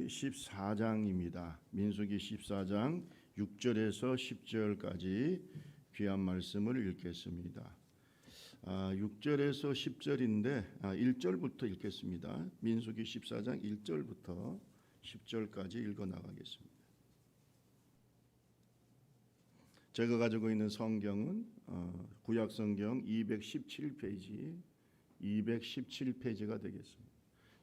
14장입니다. 민수기 14장 6절에서 10절까지 귀한 말씀을 읽겠습니다. 6절에서 10절인데 1절부터 읽겠습니다. 민수기 14장 1절부터 10절까지 읽어 나가겠습니다. 제가 가지고 있는 성경은 구약 성경 217페이지가 되겠습니다.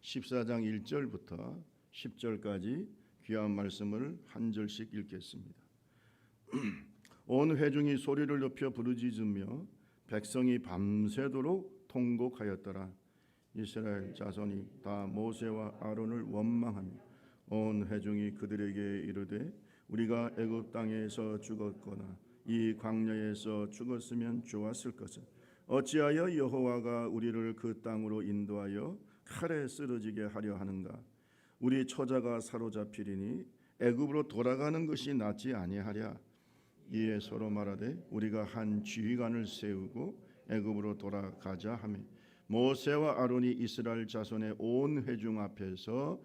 14장 1절부터 10절까지 귀한 말씀을 한 절씩 읽겠습니다. 온 회중이 소리를 높여 부르짖으며 백성이 밤새도록 통곡하였더라. 이스라엘 자손이 다 모세와 아론을 원망하며 온 회중이 그들에게 이르되 우리가 애굽 땅에서 죽었거나 이 광야에서 죽었으면 좋았을 것을 어찌하여 여호와가 우리를 그 땅으로 인도하여 칼에 쓰러지게 하려 하는가? 우리 처자가 사로잡히리니 애굽으로 돌아가는 것이 낫지 아니하랴. 이에 서로 말하되 우리가 한 지휘관을 세우고 애굽으로 돌아가자 하며 모세와 아론이 이스라엘 자손의 온 회중 앞에서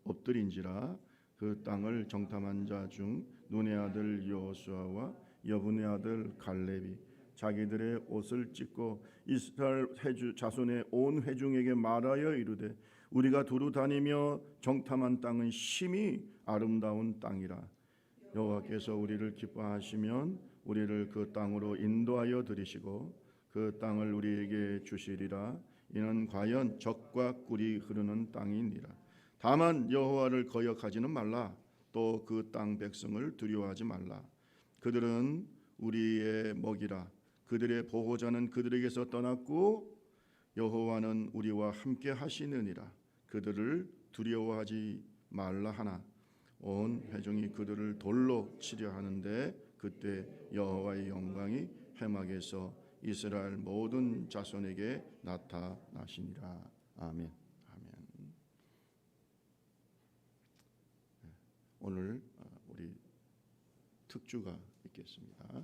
엎드린지라. 그 땅을 정탐한 자 중 눈의 아들 여호수아와 여분의 아들 갈렙이 자기들의 옷을 찢고 이스라엘 자손의 온 회중에게 말하여 이르되 우리가 두루 다니며 정탐한 땅은 심히 아름다운 땅이라. 여호와께서 우리를 기뻐하시면 우리를 그 땅으로 인도하여 들이시고 그 땅을 우리에게 주시리라. 이는 과연 젖과 꿀이 흐르는 땅이니라. 다만 여호와를 거역하지는 말라. 또 그 땅 백성을 두려워하지 말라. 그들은 우리의 먹이라. 그들의 보호자는 그들에게서 떠났고 여호와는 우리와 함께 하시느니라. 그들을 두려워하지 말라 하나 온 회중이 그들을 돌로 치려 하는데 그때 여호와의 영광이 회막에서 이스라엘 모든 자손에게 나타나시니라. 아멘. 오늘 우리 특주가 있겠습니다.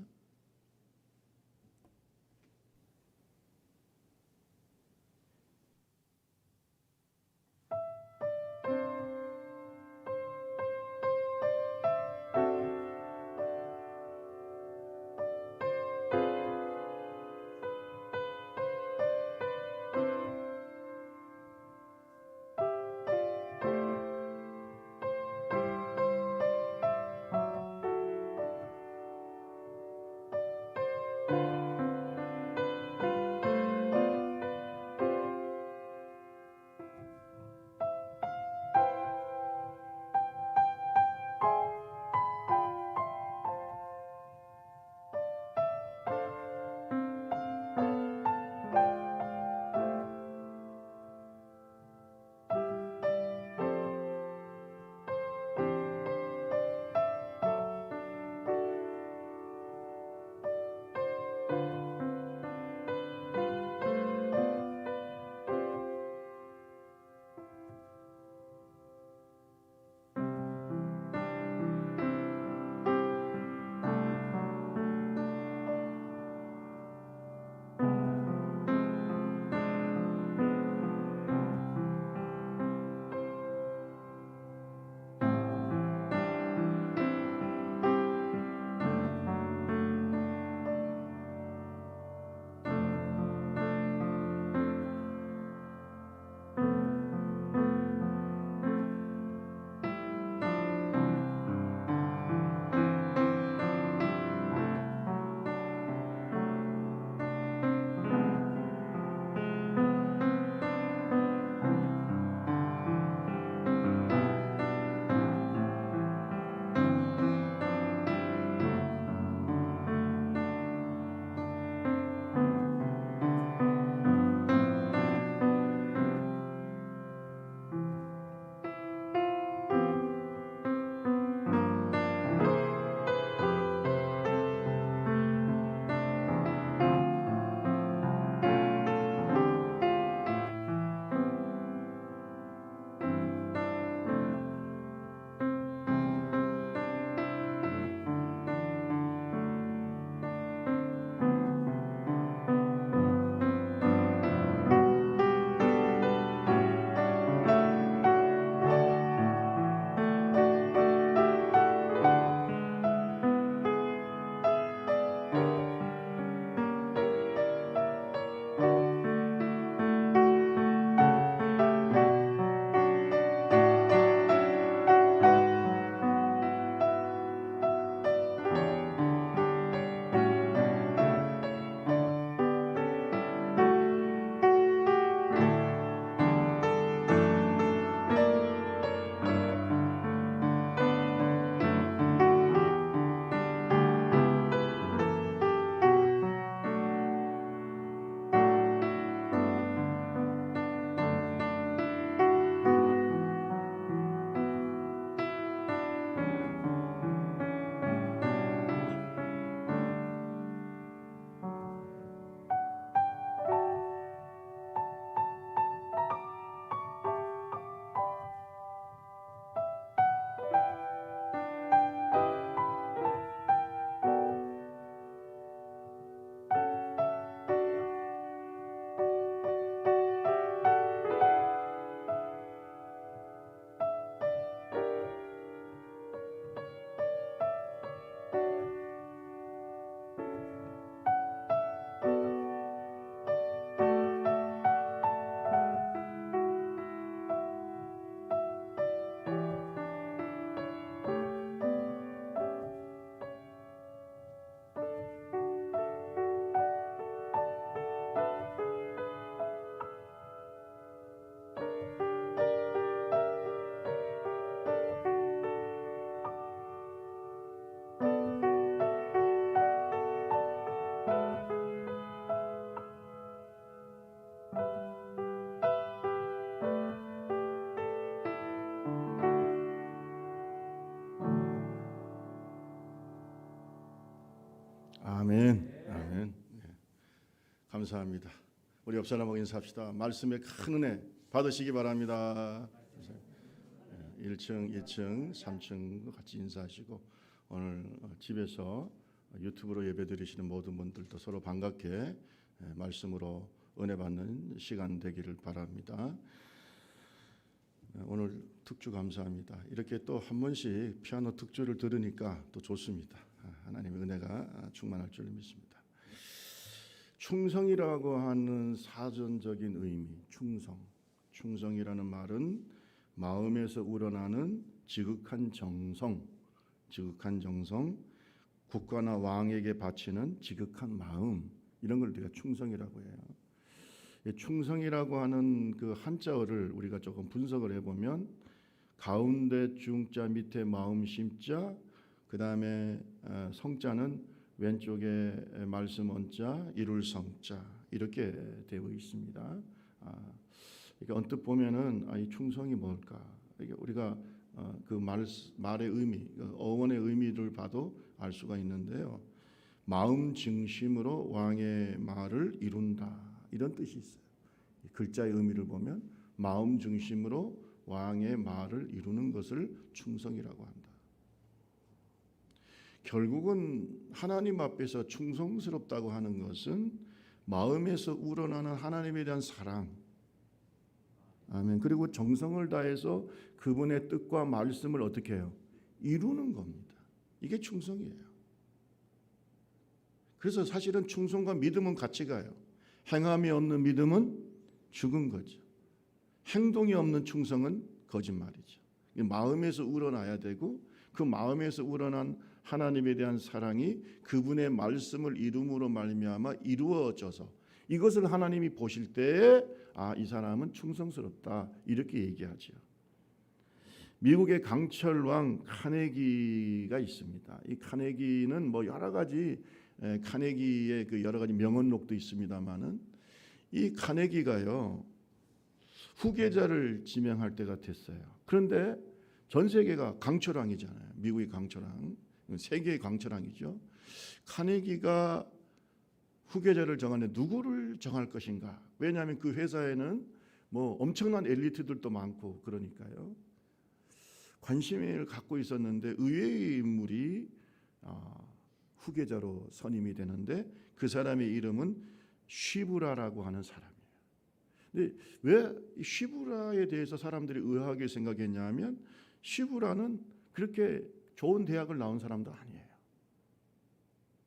아멘. 아멘. 네. 감사합니다. 우리 옆 사람하고 인사합시다. 말씀의 큰 은혜 받으시기 바랍니다. 1층, 2층, 3층 같이 인사하시고 오늘 집에서 유튜브로 예배드리시는 모든 분들도 서로 반갑게 말씀으로 은혜 받는 시간 되기를 바랍니다. 오늘 특주 감사합니다. 이렇게 또 한 번씩 피아노 특주를 들으니까 또 좋습니다. 하나님의 은혜가 충만할 줄 믿습니다. 충성이라고 하는 사전적인 의미, 충성이라는 말은 마음에서 우러나는 지극한 정성, 국가나 왕에게 바치는 지극한 마음, 이런 걸 우리가 충성이라고 해요. 충성이라고 하는 그 한자어를 우리가 조금 분석을 해보면 가운데 중자 밑에 마음 심자, 그 다음에 성자는 왼쪽에 말씀 원자 이룰 성자 이렇게 되어 있습니다. 이게 언뜻 보면은 이 충성이 뭘까? 이게 우리가 그 말의 의미, 어원의 의미를 봐도 알 수가 있는데요. 마음 중심으로 왕의 말을 이룬다 이런 뜻이 있어요. 글자의 의미를 보면 마음 중심으로 왕의 말을 이루는 것을 충성이라고 한다. 결국은 하나님 앞에서 충성스럽다고 하는 것은 마음에서 우러나는 하나님에 대한 사랑, 아멘. 그리고 정성을 다해서 그분의 뜻과 말씀을 어떻게 해요? 이루는 겁니다. 이게 충성이에요. 그래서 사실은 충성과 믿음은 같이 가요. 행함이 없는 믿음은 죽은 거죠. 행동이 없는 충성은 거짓말이죠. 마음에서 우러나야 되고 그 마음에서 우러난 하나님에 대한 사랑이 그분의 말씀을 이룸으로 말미암아 이루어져서 이것을 하나님이 보실 때에 이 사람은 충성스럽다 이렇게 얘기하죠. 미국의 강철왕 카네기가 있습니다. 이 카네기는 뭐 여러 가지 카네기의 그 여러 가지 명언록도 있습니다만은 이 카네기가요 후계자를 지명할 때가 됐어요. 그런데 전 세계가 강철왕이잖아요. 미국의 강철왕, 세계의 강철왕이죠. 카네기가 후계자를 정하는데 누구를 정할 것인가? 왜냐하면 그 회사에는 뭐 엄청난 엘리트들도 많고 그러니까요. 관심을 갖고 있었는데 의외의 인물이 후계자로 선임이 되는데 그 사람의 이름은 쉬브라라고 하는 사람이에요. 근데 왜 쉬브라에 대해서 사람들이 의아하게 생각했냐면 쉬브라는 그렇게 좋은 대학을 나온 사람도 아니에요.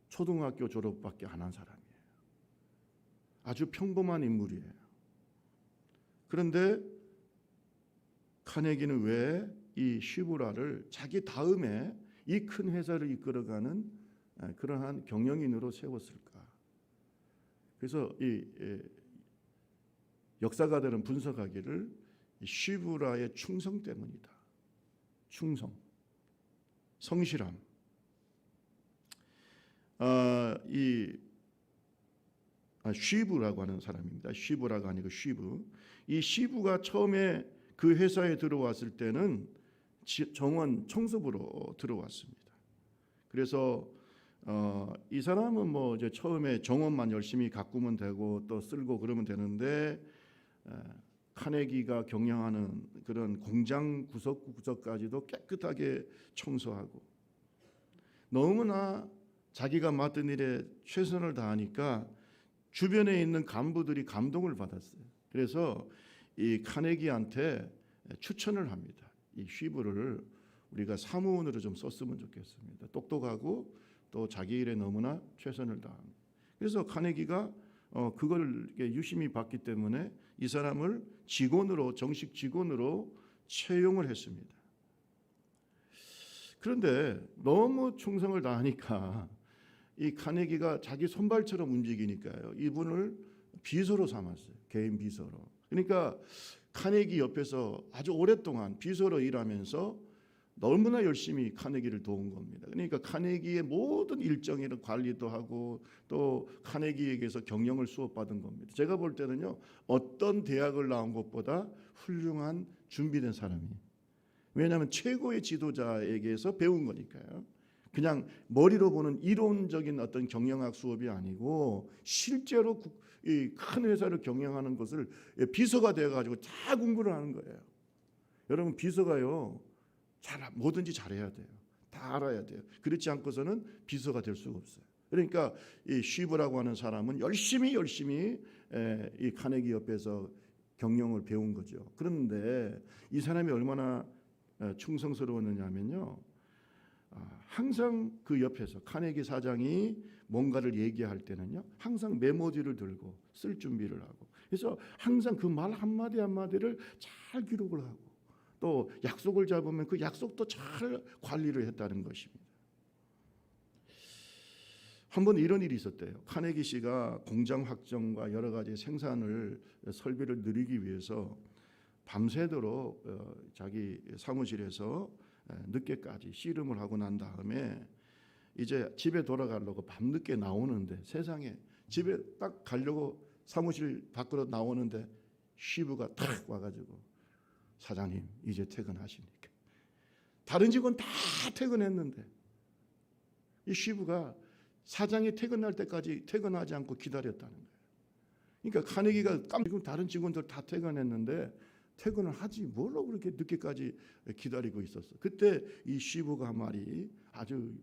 초등학교 졸업밖에 안 한 사람이에요. 아주 평범한 인물이에요. 그런데 카네기는 왜 이 쉬브라를 자기 다음에 이 큰 회사를 이끌어가는 그러한 경영인으로 세웠을까? 그래서 이 역사가들은 분석하기를 쉬브라의 충성 때문이다. 충성, 성실함. 쉬브라고 하는 사람입니다. 쉬브라가 아니고 쉬브. 이 쉬브가 처음에 그 회사에 들어왔을 때는 정원 청소부로 들어왔습니다. 그래서 이 사람은 뭐 이제 처음에 정원만 열심히 가꾸면 되고 또 쓸고 그러면 되는데 카네기가 경영하는 그런 공장 구석구석까지도 깨끗하게 청소하고 너무나 자기가 맡은 일에 최선을 다하니까 주변에 있는 간부들이 감동을 받았어요. 그래서 이 카네기한테 추천을 합니다. 이 쉬브를 우리가 사무원으로 좀 썼으면 좋겠습니다. 똑똑하고 또 자기 일에 너무나 최선을 다합니다. 그래서 카네기가 그걸 유심히 봤기 때문에 이 사람을 직원으로 정식 직원으로 채용을 했습니다. 그런데 너무 충성을 다하니까 이 카네기가 자기 손발처럼 움직이니까요. 이분을 비서로 삼았어요. 개인 비서로. 그러니까 카네기 옆에서 아주 오랫동안 비서로 일하면서 너무나 열심히 카네기를 도운 겁니다. 그러니까 카네기의 모든 일정이나 관리도 하고 또 카네기에게서 경영을 수업받은 겁니다. 제가 볼 때는요. 어떤 대학을 나온 것보다 훌륭한 준비된 사람이. 왜냐하면 최고의 지도자에게서 배운 거니까요. 그냥 머리로 보는 이론적인 어떤 경영학 수업이 아니고 실제로 이 큰 회사를 경영하는 것을 비서가 되어가지고 다 공부를 하는 거예요. 여러분 비서가요 뭐든지 잘해야 돼요. 다 알아야 돼요. 그렇지 않고서는 비서가 될 수가 없어요. 그러니까 이 쉬브라고 하는 사람은 열심히 이 카네기 옆에서 경영을 배운 거죠. 그런데 이 사람이 얼마나 충성스러웠느냐면요. 항상 그 옆에서 카네기 사장이 뭔가를 얘기할 때는요, 항상 메모지를 들고 쓸 준비를 하고, 그래서 항상 그 말 한마디 한마디를 잘 기록을 하고, 또 약속을 잡으면 그 약속도 잘 관리를 했다는 것입니다. 한번 이런 일이 있었대요. 카네기 씨가 공장 확정과 여러 가지 생산을 설비를 늘리기 위해서 밤새도록 자기 사무실에서 늦게까지 씨름을 하고 난 다음에 이제 집에 돌아가려고 밤늦게 나오는데, 세상에 집에 딱 가려고 사무실 밖으로 나오는데 쉬브가 탁 와가지고 사장님 이제 퇴근하십니까? 다른 직원 다 퇴근했는데 이 쉬브가 사장이 퇴근할 때까지 퇴근하지 않고 기다렸다는 거예요. 그러니까 카네기가 깜짝 다른 직원들 다 퇴근했는데 퇴근을 하지 뭘로 그렇게 늦게까지 기다리고 있었어. 그때 이 쉬브가 한 말이 아주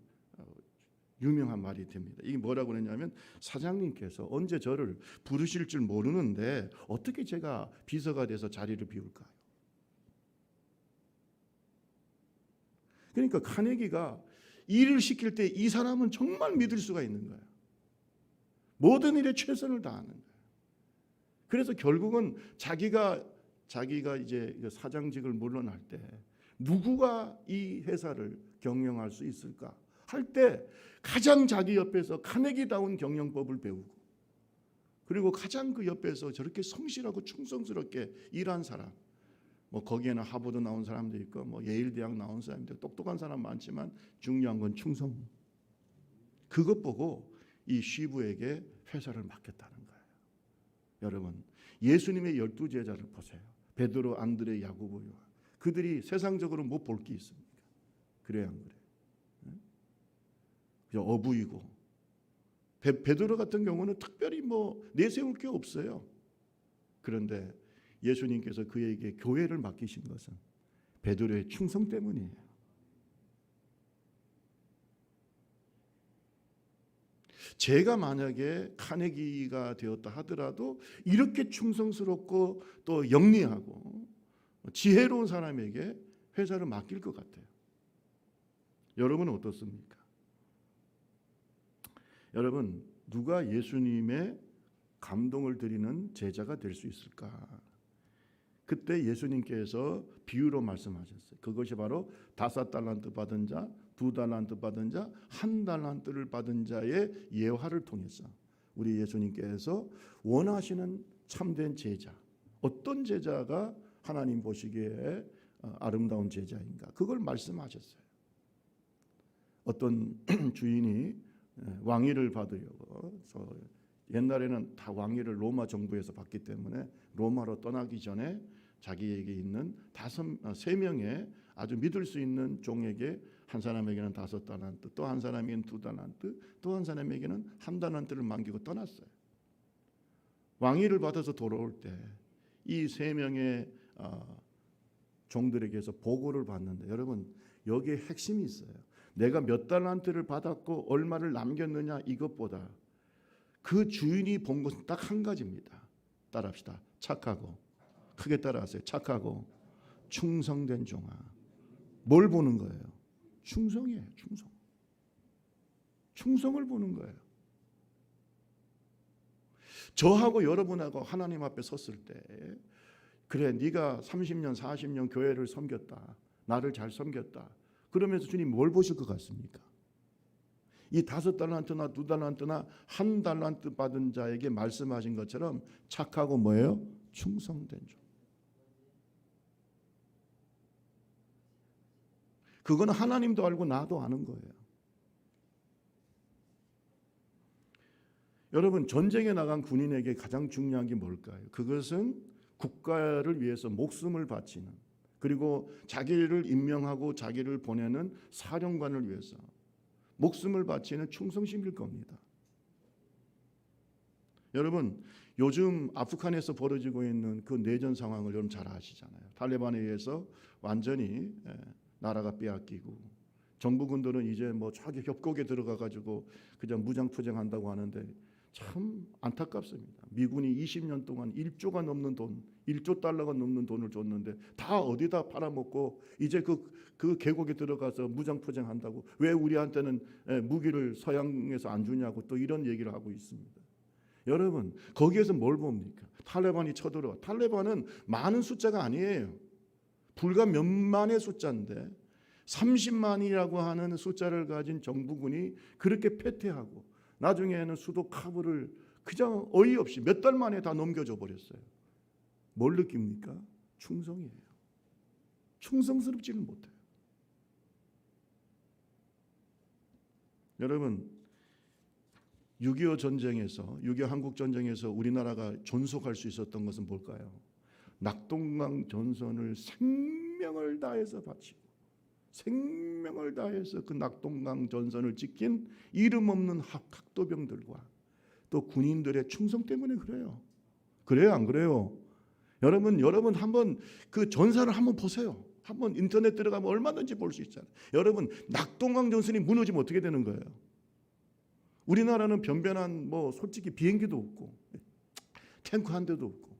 유명한 말이 됩니다. 이게 뭐라고 했냐면, 사장님께서 언제 저를 부르실 줄 모르는데 어떻게 제가 비서가 돼서 자리를 비울까요? 그러니까 카네기가 일을 시킬 때 이 사람은 정말 믿을 수가 있는 거예요. 모든 일에 최선을 다하는 거예요. 그래서 결국은 자기가 이제 사장직을 물러날 때 누구가 이 회사를 경영할 수 있을까 할 때 가장 자기 옆에서 카네기다운 경영법을 배우고, 그리고 가장 그 옆에서 저렇게 성실하고 충성스럽게 일한 사람, 뭐 거기에는 하버드 나온 사람도 있고 뭐 예일 대학 나온 사람도 있고 똑똑한 사람 많지만 중요한 건 충성. 그것 보고 이 쉬브에게 회사를 맡겼다는 거예요. 여러분, 예수님의 12제자를 보세요. 베드로, 안드레, 야고보, 요한. 그들이 세상적으로 뭐 볼 게 있습니까? 그래야 안 그래요? 어부이고, 베드로 같은 경우는 특별히 뭐 내세울 게 없어요. 그런데 예수님께서 그에게 교회를 맡기신 것은 베드로의 충성 때문이에요. 제가 만약에 카네기가 되었다 하더라도 이렇게 충성스럽고 또 영리하고 지혜로운 사람에게 회사를 맡길 것 같아요. 여러분은 어떻습니까? 여러분, 누가 예수님의 감동을 드리는 제자가 될 수 있을까? 그때 예수님께서 비유로 말씀하셨어요. 그것이 바로 5달란트 받은 자, 2달란트 받은 자, 1달란트를 받은 자의 예화를 통해서 우리 예수님께서 원하시는 참된 제자, 어떤 제자가 하나님 보시기에 아름다운 제자인가, 그걸 말씀하셨어요. 어떤 주인이 왕위를 받으려고, 옛날에는 다 왕위를 로마 정부에서 받기 때문에 로마로 떠나기 전에 자기에게 있는 3명의 아주 믿을 수 있는 종에게, 한 사람에게는 5달란트, 또 한 사람에게는 2달란트, 또 한 사람에게는 1달란트를 맡기고 떠났어요. 왕위를 받아서 돌아올 때 이 3명의 종들에게서 보고를 받는데, 여러분 여기에 핵심이 있어요. 내가 몇 달란트를 받았고 얼마를 남겼느냐, 이것보다 그 주인이 본 것은 딱 한 가지입니다. 따라합시다. 착하고, 크게 따라하세요. 착하고 충성된 종아. 뭘 보는 거예요? 충성이에요. 충성을 보는 거예요. 저하고 여러분하고 하나님 앞에 섰을 때, 그래 네가 30년 40년 교회를 섬겼다, 나를 잘 섬겼다, 그러면서 주님 뭘 보실 것 같습니까? 이 5달란트나 2달란트나 1달란트 받은 자에게 말씀하신 것처럼 착하고 뭐예요? 충성된 종. 그거는 하나님도 알고 나도 아는 거예요. 여러분, 전쟁에 나간 군인에게 가장 중요한 게 뭘까요? 그것은 국가를 위해서 목숨을 바치는, 그리고 자기를 임명하고 자기를 보내는 사령관을 위해서 목숨을 바치는 충성심일 겁니다. 여러분, 요즘 아프간에서 벌어지고 있는 그 내전 상황을 여러분 잘 아시잖아요. 탈레반에 의해서 완전히 나라가 빼앗기고 정부군들은 이제 뭐 자기 협곡에 들어가 가지고 그냥 무장투쟁한다고 하는데 참 안타깝습니다. 미군이 20년 동안 1조가 넘는 돈, 1조 달러가 넘는 돈을 줬는데 다 어디다 팔아먹고 이제 그 계곡에 들어가서 무장투쟁한다고, 왜 우리한테는 무기를 서양에서 안 주냐고 또 이런 얘기를 하고 있습니다. 여러분, 거기에서 뭘 봅니까? 탈레반이 쳐들어와. 탈레반은 많은 숫자가 아니에요. 불과 몇만의 숫자인데 30만이라고 하는 숫자를 가진 정부군이 그렇게 패퇴하고 나중에는 수도 카불을 그냥 어이없이 몇 달 만에 다 넘겨줘 버렸어요. 뭘 느낍니까? 충성이에요. 충성스럽지는 못해요. 여러분, 6.25 전쟁에서, 6.25 한국 전쟁에서 우리나라가 존속할 수 있었던 것은 뭘까요? 낙동강 전선을 생명을 다해서 바치고 생명을 다해서 그 낙동강 전선을 지킨 이름 없는 학도병들과 또 군인들의 충성 때문에 그래요. 그래요, 안 그래요? 여러분 한번 그 전사를 한번 보세요. 한번 인터넷 들어가면 얼마든지 볼 수 있잖아요. 여러분, 낙동강 전선이 무너지면 어떻게 되는 거예요? 우리나라는 변변한 뭐 솔직히 비행기도 없고 탱크 한 대도 없고,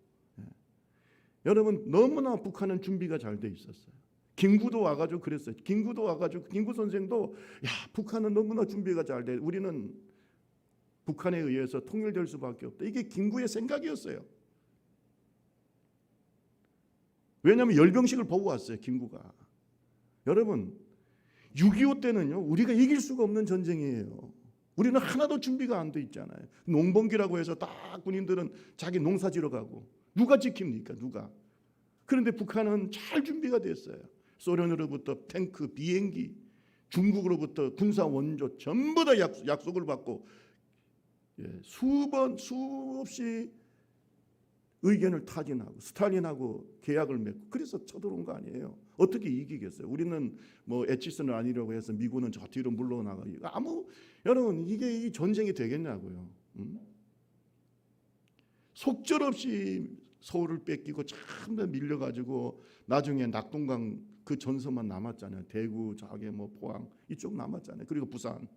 여러분 너무나 북한은 준비가 잘 돼 있었어요. 김구도 와가지고 그랬어요. 김구도 와가지고 김구 선생도 야, 북한은 너무나 준비가 잘 돼. 우리는 북한에 의해서 통일될 수밖에 없다. 이게 김구의 생각이었어요. 왜냐하면 열병식을 보고 왔어요, 김구가. 여러분, 6.25 때는요, 우리가 이길 수가 없는 전쟁이에요. 우리는 하나도 준비가 안 돼 있잖아요. 농번기라고 해서 딱 군인들은 자기 농사 지러 가고 누가 지킵니까? 누가? 그런데 북한은 잘 준비가 됐어요. 소련으로부터 탱크, 비행기, 중국으로부터 군사 원조 전부 다 약속을 받고 수없이 의견을 타진하고 스탈린하고 계약을 맺고 그래서 쳐들어온 거 아니에요. 어떻게 이기겠어요? 우리는 뭐 에치스는 아니라고 해서 미군은 저 뒤로 물러나가고 여러분 이게 이 전쟁이 되겠냐고요. 속절없이 서울을 뺏기고 참 밀려가지고 나중에 낙동강 그 전선만 남았잖아요. 대구, 자계, 뭐 포항 이쪽 남았잖아요. 그리고 부산.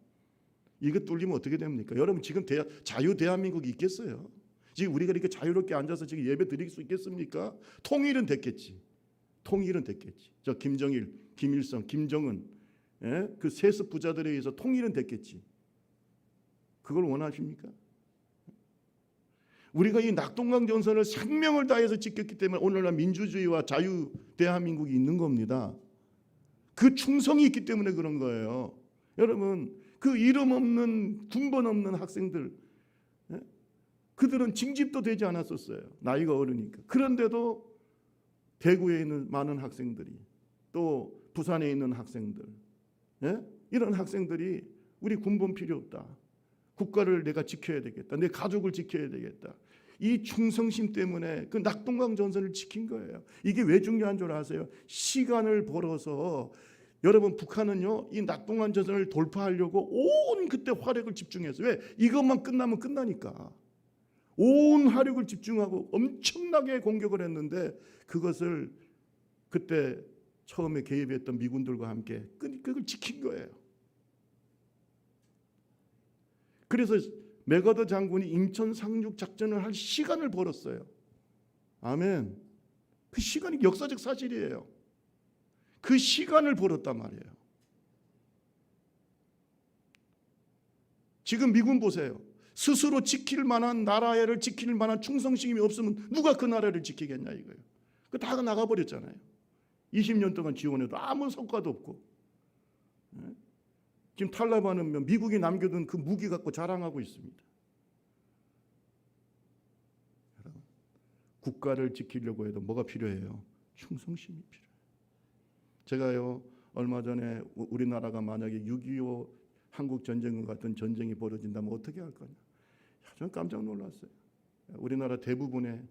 이거 뚫리면 어떻게 됩니까? 여러분 지금 자유 대한민국이 있겠어요? 지금 우리가 이렇게 자유롭게 앉아서 지금 예배 드릴 수 있겠습니까? 통일은 됐겠지. 통일은 됐겠지. 저 김정일, 김일성, 김정은, 그 세습 부자들에 의해서 통일은 됐겠지. 그걸 원하십니까? 우리가 이 낙동강 전선을 생명을 다해서 지켰기 때문에 오늘날 민주주의와 자유 대한민국이 있는 겁니다. 그 충성이 있기 때문에 그런 거예요. 여러분, 그 이름 없는 군번 없는 학생들, 그들은 징집도 되지 않았었어요. 나이가 어리니까. 그런데도 대구에 있는 많은 학생들이, 또 부산에 있는 학생들, 이런 학생들이 우리 군번 필요 없다. 국가를 내가 지켜야 되겠다. 내 가족을 지켜야 되겠다. 이 충성심 때문에 그 낙동강 전선을 지킨 거예요. 이게 왜 중요한 줄 아세요? 시간을 벌어서 여러분 북한은요 이 낙동강 전선을 돌파하려고 온 그때 화력을 집중했어요. 왜? 이것만 끝나면 끝나니까. 온 화력을 집중하고 엄청나게 공격을 했는데 그것을 그때 처음에 개입했던 미군들과 함께 그걸 지킨 거예요. 그래서 맥어더 장군이 인천 상륙 작전을 할 시간을 벌었어요. 아멘. 그 시간이 역사적 사실이에요. 그 시간을 벌었단 말이에요. 지금 미군 보세요. 스스로 지킬 만한 나라를 지킬 만한 충성심이 없으면 누가 그 나라를 지키겠냐 이거예요. 그 다 나가버렸잖아요. 20년 동안 지원해도 아무 성과도 없고. 지금 탈레반은 미국이 남겨둔 그 무기 갖고 자랑하고 있습니다. 여러분, 국가를 지키려고 해도 뭐가 필요해요? 충성심이 필요해요. 제가요 얼마 전에 우리나라가 만약에 6.25 한국 전쟁과 같은 전쟁이 벌어진다면 어떻게 할 거냐. 저는 깜짝 놀랐어요. 우리나라 대부분의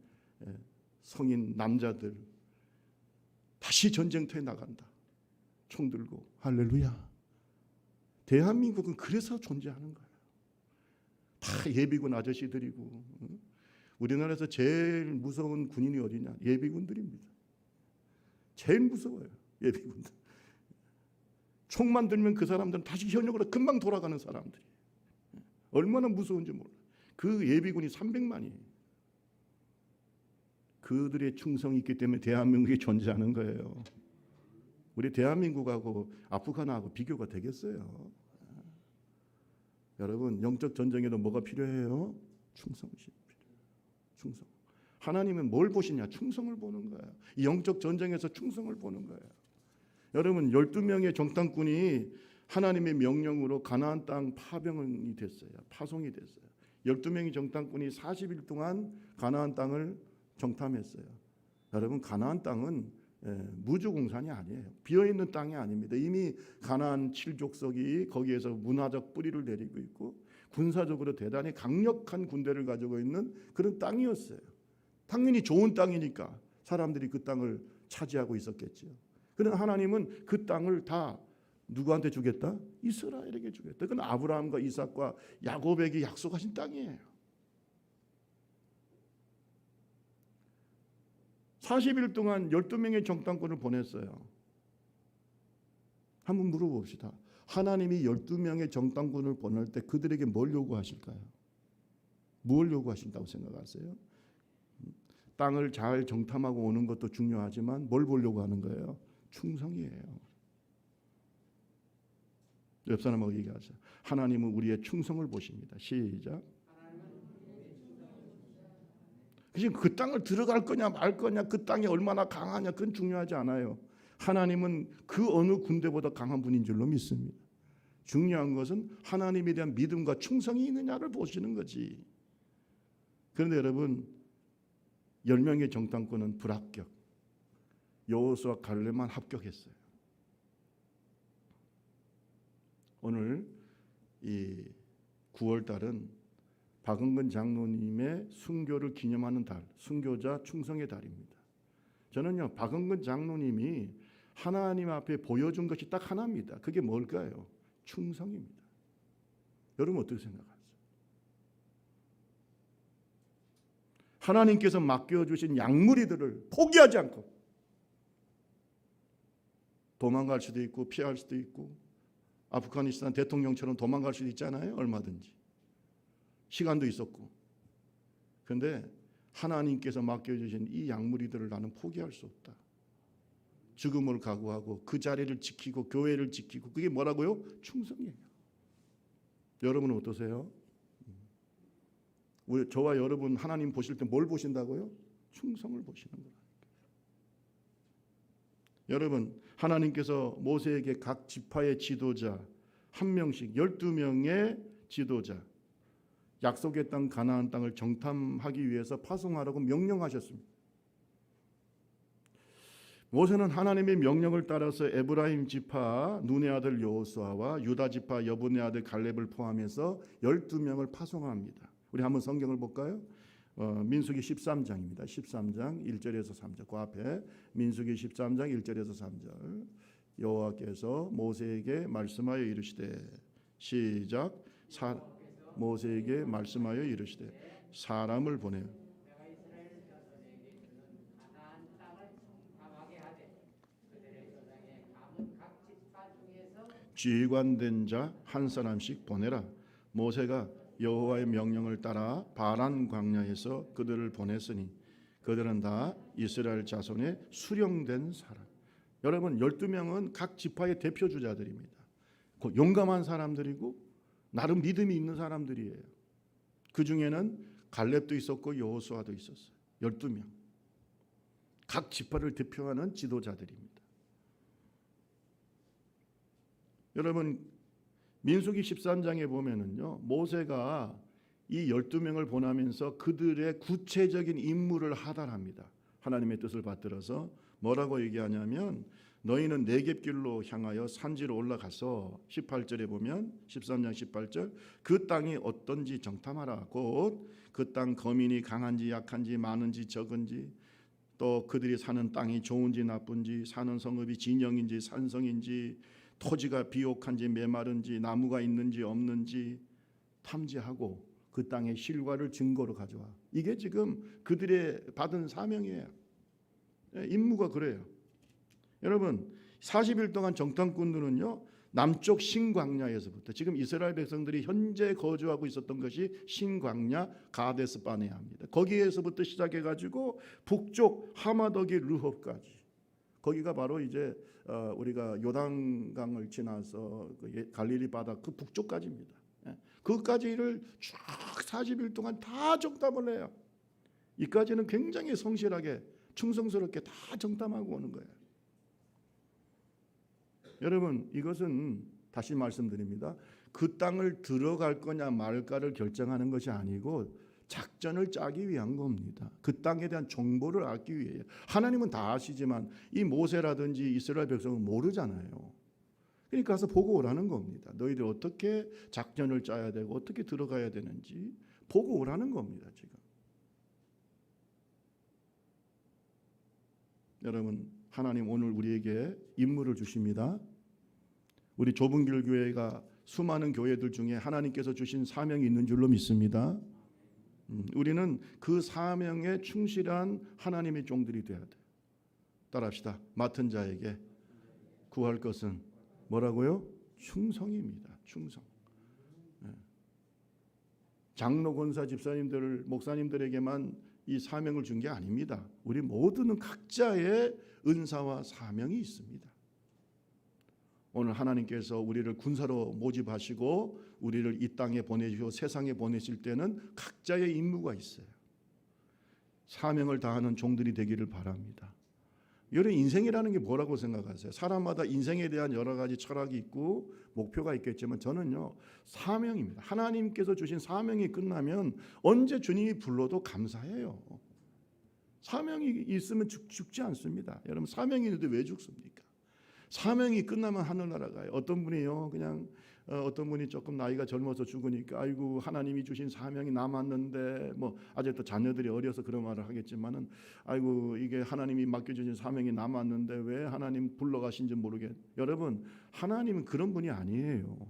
성인 남자들 다시 전쟁터에 나간다. 총 들고 할렐루야. 대한민국은 그래서 존재하는 거예요. 다 예비군 아저씨들이고. 우리나라에서 제일 무서운 군인이 어디냐? 예비군들입니다. 제일 무서워요. 예비군들. 총만 들면 그 사람들은 다시 현역으로 금방 돌아가는 사람들이. 얼마나 무서운지 몰라요. 그 예비군이 300만이에요. 그들의 충성이 있기 때문에 대한민국이 존재하는 거예요. 우리 대한민국하고 아프간하고 비교가 되겠어요? 여러분, 영적 전쟁에도 뭐가 필요해요? 충성심이 필요해요. 충성. 하나님은 뭘 보시냐? 충성을 보는 거예요. 이 영적 전쟁에서 충성을 보는 거예요. 여러분, 12명의 정탐꾼이 하나님의 명령으로 가나안 땅 파병이 됐어요. 파송이 됐어요. 12명의 정탐꾼이 40일 동안 가나안 땅을 정탐했어요. 여러분, 가나안 땅은 무주공산이 아니에요. 비어있는 땅이 아닙니다. 이미 가나안 7족속이 거기에서 문화적 뿌리를 내리고 있고 군사적으로 대단히 강력한 군대를 가지고 있는 그런 땅이었어요. 당연히 좋은 땅이니까 사람들이 그 땅을 차지하고 있었겠죠. 그러나 하나님은 그 땅을 다 누구한테 주겠다? 이스라엘에게 주겠다. 그건 아브라함과 이삭과 야곱에게 약속하신 땅이에요. 40일 동안 12명의 정탐꾼을 보냈어요. 한번 물어봅시다. 하나님이 12명의 정탐꾼을 보낼 때 그들에게 뭘 요구하실까요? 뭘 요구하신다고 생각하세요? 땅을 잘 정탐하고 오는 것도 중요하지만 뭘 보려고 하는 거예요? 충성이에요. 옆 사람하고 얘기하세요. 하나님은 우리의 충성을 보십니다. 시작. 지금 그 땅을 들어갈 거냐 말 거냐, 그 땅이 얼마나 강하냐, 그건 중요하지 않아요. 하나님은 그 어느 군대보다 강한 분인 줄로 믿습니다. 중요한 것은 하나님에 대한 믿음과 충성이 있느냐를 보시는 거지. 그런데 여러분, 10명의 정탐꾼은 불합격. 여호수아 갈렙만 합격했어요. 오늘 이 9월 달은 박은근 장로님의 순교를 기념하는 달, 순교자 충성의 달입니다. 저는요, 박은근 장로님이 하나님 앞에 보여준 것이 딱 하나입니다. 그게 뭘까요? 충성입니다. 여러분 어떻게 생각하세요? 하나님께서 맡겨주신 양무리들을 포기하지 않고 도망갈 수도 있고 피할 수도 있고 아프가니스탄 대통령처럼 도망갈 수도 있잖아요. 얼마든지. 시간도 있었고. 그런데 하나님께서 맡겨주신 이 양무리들을 나는 포기할 수 없다. 죽음을 각오하고 그 자리를 지키고 교회를 지키고, 그게 뭐라고요? 충성이에요. 여러분은 어떠세요? 저와 여러분 하나님 보실 때 뭘 보신다고요? 충성을 보시는 거예요. 여러분, 하나님께서 모세에게 각 지파의 지도자 한 명씩 12명의 지도자, 약속의 땅 가나안 땅을 정탐하기 위해서 파송하라고 명령하셨습니다. 모세는 하나님의 명령을 따라서 에브라임 지파 눈의 아들 여호수아와 유다 지파 여분의 아들 갈렙을 포함해서 12명을 파송합니다. 우리 한번 성경을 볼까요? 민수기 13장입니다. 13장 1절에서 3절. 그 앞에 민수기 13장 1절에서 3절. 여호와께서 모세에게 말씀하여 이르시되, 시작. 모세에게 말씀하여 이르시되 사람을 보내어 지휘관된 자 한 사람씩 보내라. 모세가 여호와의 명령을 따라 바란 광야에서 그들을 보냈으니 그들은 다 이스라엘 자손의 수령된 사람. 여러분, 12명은 각 지파의 대표 주자들입니다. 용감한 사람들이고 나름 믿음이 있는 사람들이에요. 그 중에는 갈렙도 있었고 여호수아도 있었어요. 12명. 각 지파를 대표하는 지도자들입니다. 여러분, 민수기 13장에 보면은요, 모세가 이 12명을 보내면서 그들의 구체적인 임무를 하달합니다. 하나님의 뜻을 받들어서 뭐라고 얘기하냐면, 너희는 네겝길로 향하여 산지로 올라가서 18절에 보면 13장 18절 그 땅이 어떤지 정탐하라. 곧 그 땅 거민이 강한지 약한지 많은지 적은지, 또 그들이 사는 땅이 좋은지 나쁜지, 사는 성읍이 진영인지 산성인지, 토지가 비옥한지 메마른지 나무가 있는지 없는지 탐지하고 그 땅의 실과를 증거로 가져와. 이게 지금 그들의 받은 사명이에요. 임무가 그래요. 여러분 40일 동안 정탐꾼들은요 남쪽 신광야에서부터 지금 이스라엘 백성들이 현재 거주하고 있었던 것이 신광야 가데스 바네아입니다. 거기에서부터 시작해가지고 북쪽 하마더기 르홉까지, 거기가 바로 이제 우리가 요단강을 지나서 갈릴리 바다 그 북쪽까지입니다. 그까지를 쭉 40일 동안 다 정탐을 해요. 이까지는 굉장히 성실하게 충성스럽게 다 정탐하고 오는 거예요. 여러분 이것은 다시 말씀드립니다. 그 땅을 들어갈 거냐 말까를 결정하는 것이 아니고 작전을 짜기 위한 겁니다. 그 땅에 대한 정보를 얻기 위해요. 하나님은 다 아시지만 이 모세라든지 이스라엘 백성은 모르잖아요. 그러니까 가서 보고 오라는 겁니다. 너희들 어떻게 작전을 짜야 되고 어떻게 들어가야 되는지 보고 오라는 겁니다. 지금 여러분 하나님 오늘 우리에게 임무를 주십니다. 우리 좁은 길 교회가 수많은 교회들 중에 하나님께서 주신 사명이 있는 줄로 믿습니다. 우리는 그 사명에 충실한 하나님의 종들이 되어야 돼요. 따라합시다. 맡은 자에게 구할 것은 뭐라고요? 충성입니다. 충성. 장로, 권사, 집사님들, 목사님들에게만 이 사명을 준 게 아닙니다. 우리 모두는 각자의 은사와 사명이 있습니다. 오늘 하나님께서 우리를 군사로 모집하시고 우리를 이 땅에 보내시고 세상에 보내실 때는 각자의 임무가 있어요. 사명을 다하는 종들이 되기를 바랍니다. 여러분 인생이라는 게 뭐라고 생각하세요? 사람마다 인생에 대한 여러 가지 철학이 있고 목표가 있겠지만 저는요 사명입니다. 하나님께서 주신 사명이 끝나면 언제 주님이 불러도 감사해요. 사명이 있으면 죽지 않습니다. 여러분 사명이 있는데 왜 죽습니까? 사명이 끝나면 하늘나라 가요. 어떤 분이요 그냥 어떤 분이 조금 나이가 젊어서 죽으니까 아이고 하나님이 주신 사명이 남았는데 뭐 아직도 자녀들이 어려서 그런 말을 하겠지만은 아이고 이게 하나님이 맡겨주신 사명이 남았는데 왜 하나님 불러가신지 모르겠. 여러분 하나님은 그런 분이 아니에요.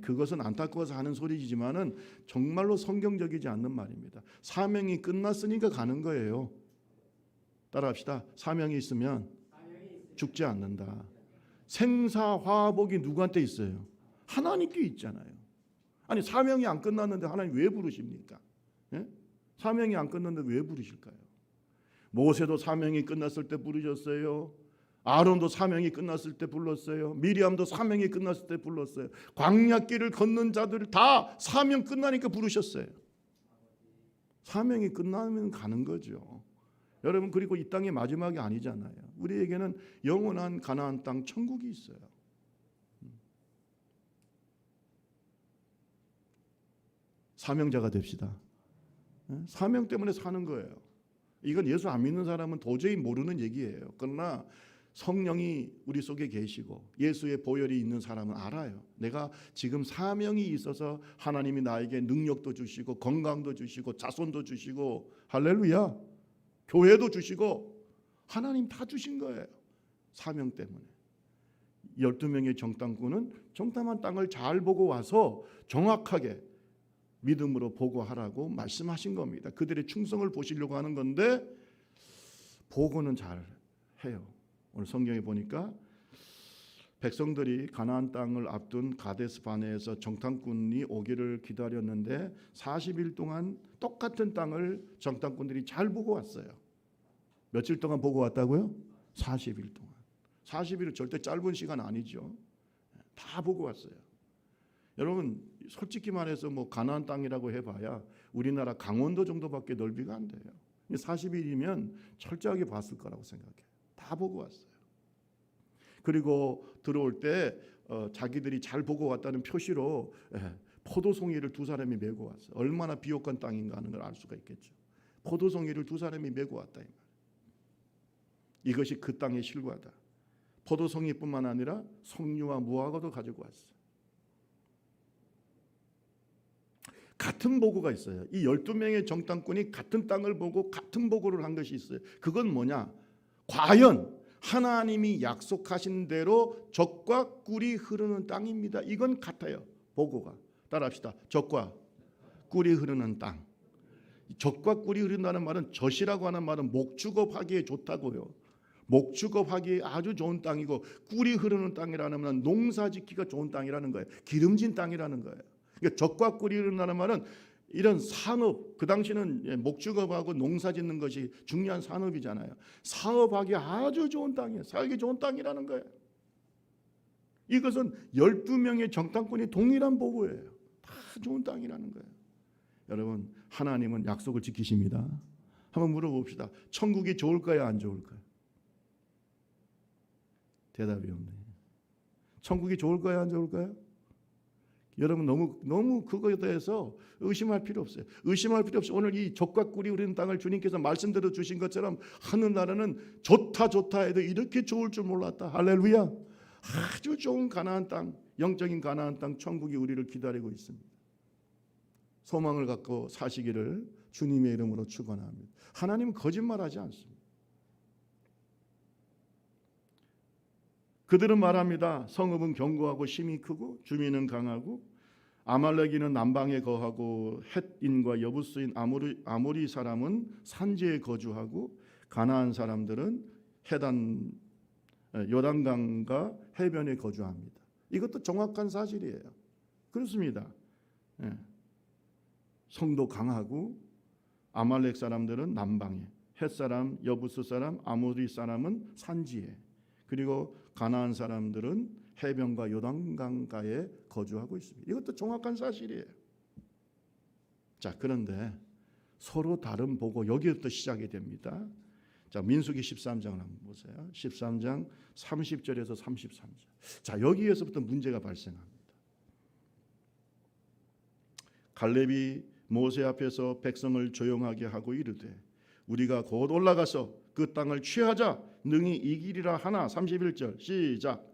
그것은 안타까워서 하는 소리지만은 정말로 성경적이지 않는 말입니다. 사명이 끝났으니까 가는 거예요. 따라합시다. 사명이 있으면 죽지 않는다. 생사화복이 누구한테 있어요? 하나님께 있잖아요. 아니 사명이 안 끝났는데 하나님 왜 부르십니까? 예? 사명이 안 끝났는데 왜 부르실까요? 모세도 사명이 끝났을 때 부르셨어요. 아론도 사명이 끝났을 때 불렀어요. 미리암도 사명이 끝났을 때 불렀어요. 광야길을 걷는 자들 다 사명 끝나니까 부르셨어요. 사명이 끝나면 가는 거죠. 여러분 그리고 이 땅이 마지막이 아니잖아요. 우리에게는 영원한 가나안 땅 천국이 있어요. 사명자가 됩시다. 사명 때문에 사는 거예요. 이건 예수 안 믿는 사람은 도저히 모르는 얘기예요. 그러나 성령이 우리 속에 계시고 예수의 보혈이 있는 사람은 알아요. 내가 지금 사명이 있어서 하나님이 나에게 능력도 주시고 건강도 주시고 자손도 주시고 할렐루야 교회도 주시고 하나님 다 주신 거예요. 사명 때문에. 12명의 정탐꾼은 정탐한 땅을 잘 보고 와서 정확하게 믿음으로 보고하라고 말씀하신 겁니다. 그들의 충성을 보시려고 하는 건데 보고는 잘 해요. 오늘 성경에 보니까 백성들이 가나안 땅을 앞둔 가데스 바네에서 정탐꾼이 오기를 기다렸는데 40일 동안 똑같은 땅을 정탐꾼들이 잘 보고 왔어요. 며칠 동안 보고 왔다고요? 40일 동안. 40일은 절대 짧은 시간 아니죠. 다 보고 왔어요. 여러분 솔직히 말해서 뭐 가나안 땅이라고 해봐야 우리나라 강원도 정도밖에 넓이가 안 돼요. 40일이면 철저하게 봤을 거라고 생각해요. 다 보고 왔어요. 그리고 들어올 때 자기들이 잘 보고 왔다는 표시로 포도송이를 두 사람이 메고 왔어요. 얼마나 비옥한 땅인가 하는 걸 알 수가 있겠죠. 포도송이를 두 사람이 메고 왔다 이 말. 이것이 그 땅의 실과다. 포도송이뿐만 아니라 석류와 무화과도 가지고 왔어요. 같은 보고가 있어요. 이 12명의 정탐꾼이 같은 땅을 보고 같은 보고를 한 것이 있어요. 그건 뭐냐? 과연 하나님이 약속하신 대로 젖과 꿀이 흐르는 땅입니다. 이건 같아요. 보고가. 따라합시다. 젖과 꿀이 흐르는 땅. 젖과 꿀이 흐른다는 말은 젖이라고 하는 말은 목축업하기에 좋다고요. 목축업하기에 아주 좋은 땅이고, 꿀이 흐르는 땅이라는 말은 농사짓기가 좋은 땅이라는 거예요. 기름진 땅이라는 거예요. 그러니까 젖과 꿀이 흐른다는 말은 이런 산업, 그 당시는 목축업하고 농사짓는 것이 중요한 산업이잖아요. 사업하기 아주 좋은 땅이에요. 살기 좋은 땅이라는 거예요. 이것은 12명의 정탐꾼이 동일한 보고예요. 다 좋은 땅이라는 거예요. 여러분, 하나님은 약속을 지키십니다. 한번 물어봅시다. 천국이 좋을까요, 안 좋을까요? 대답이 없네. 천국이 좋을까요, 안 좋을까요? 여러분, 너무 그거에 대해서 의심할 필요 없어요. 의심할 필요 없이 오늘 이 젖과 꿀이 흐르는 땅을 주님께서 말씀대로 주신 것처럼 하늘나라는 좋다 해도 이렇게 좋을 줄 몰랐다. 할렐루야. 아주 좋은 가나안 땅, 영적인 가나안 땅, 천국이 우리를 기다리고 있습니다. 소망을 갖고 사시기를 주님의 이름으로 축원합니다. 하나님은 거짓말하지 않습니다. 그들은 말합니다. 성읍은 견고하고 힘이 크고 주민은 강하고, 아말렉인은 남방에 거하고 헷인과 여부스인 아모리 사람은 산지에 거주하고, 가나안 사람들은 요단강과 해변에 거주합니다. 이것도 정확한 사실이에요. 그렇습니다. 성도 강하고, 아말렉 사람들은 남방에, 헷 사람, 여부스 사람, 아모리 사람은 산지에, 그리고 가나안 사람들은 해변과 요단강가에 거주하고 있습니다. 이것도 정확한 사실이에요. 자, 그런데 서로 다른 보고, 여기부터 시작이 됩니다. 자, 민수기 13장을 한번 보세요. 13장 30절에서 33절. 자, 여기에서부터 문제가 발생합니다. 갈렙이 모세 앞에서 백성을 조용하게 하고 이르되, 우리가 곧 올라가서 그 땅을 취하자, 능히 이기리라 하나. 31절 시작.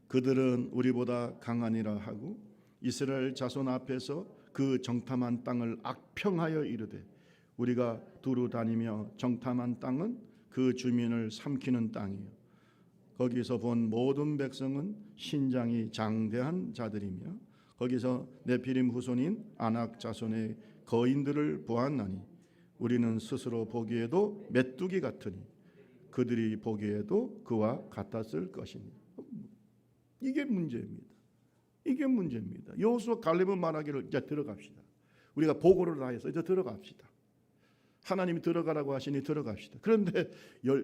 그들은 우리보다 강하니라 하고, 이스라엘 자손 앞에서 그 정탐한 땅을 악평하여 이르되, 우리가 두루 다니며 정탐한 땅은 그 주민을 삼키는 땅이요, 거기서 본 모든 백성은 신장이 장대한 자들이며, 거기서 네피림 후손인 아낙 자손의 거인들을 보았나니, 우리는 스스로 보기에도 메뚜기 같으니 그들이 보기에도 그와 같았을 것이니. 이게 문제입니다. 이게 문제입니다. 여호수아 갈렙은 말하기를, 이제 들어갑시다. 우리가 보고를 다 해서 이제 들어갑시다. 하나님이 들어가라고 하시니 들어갑시다. 그런데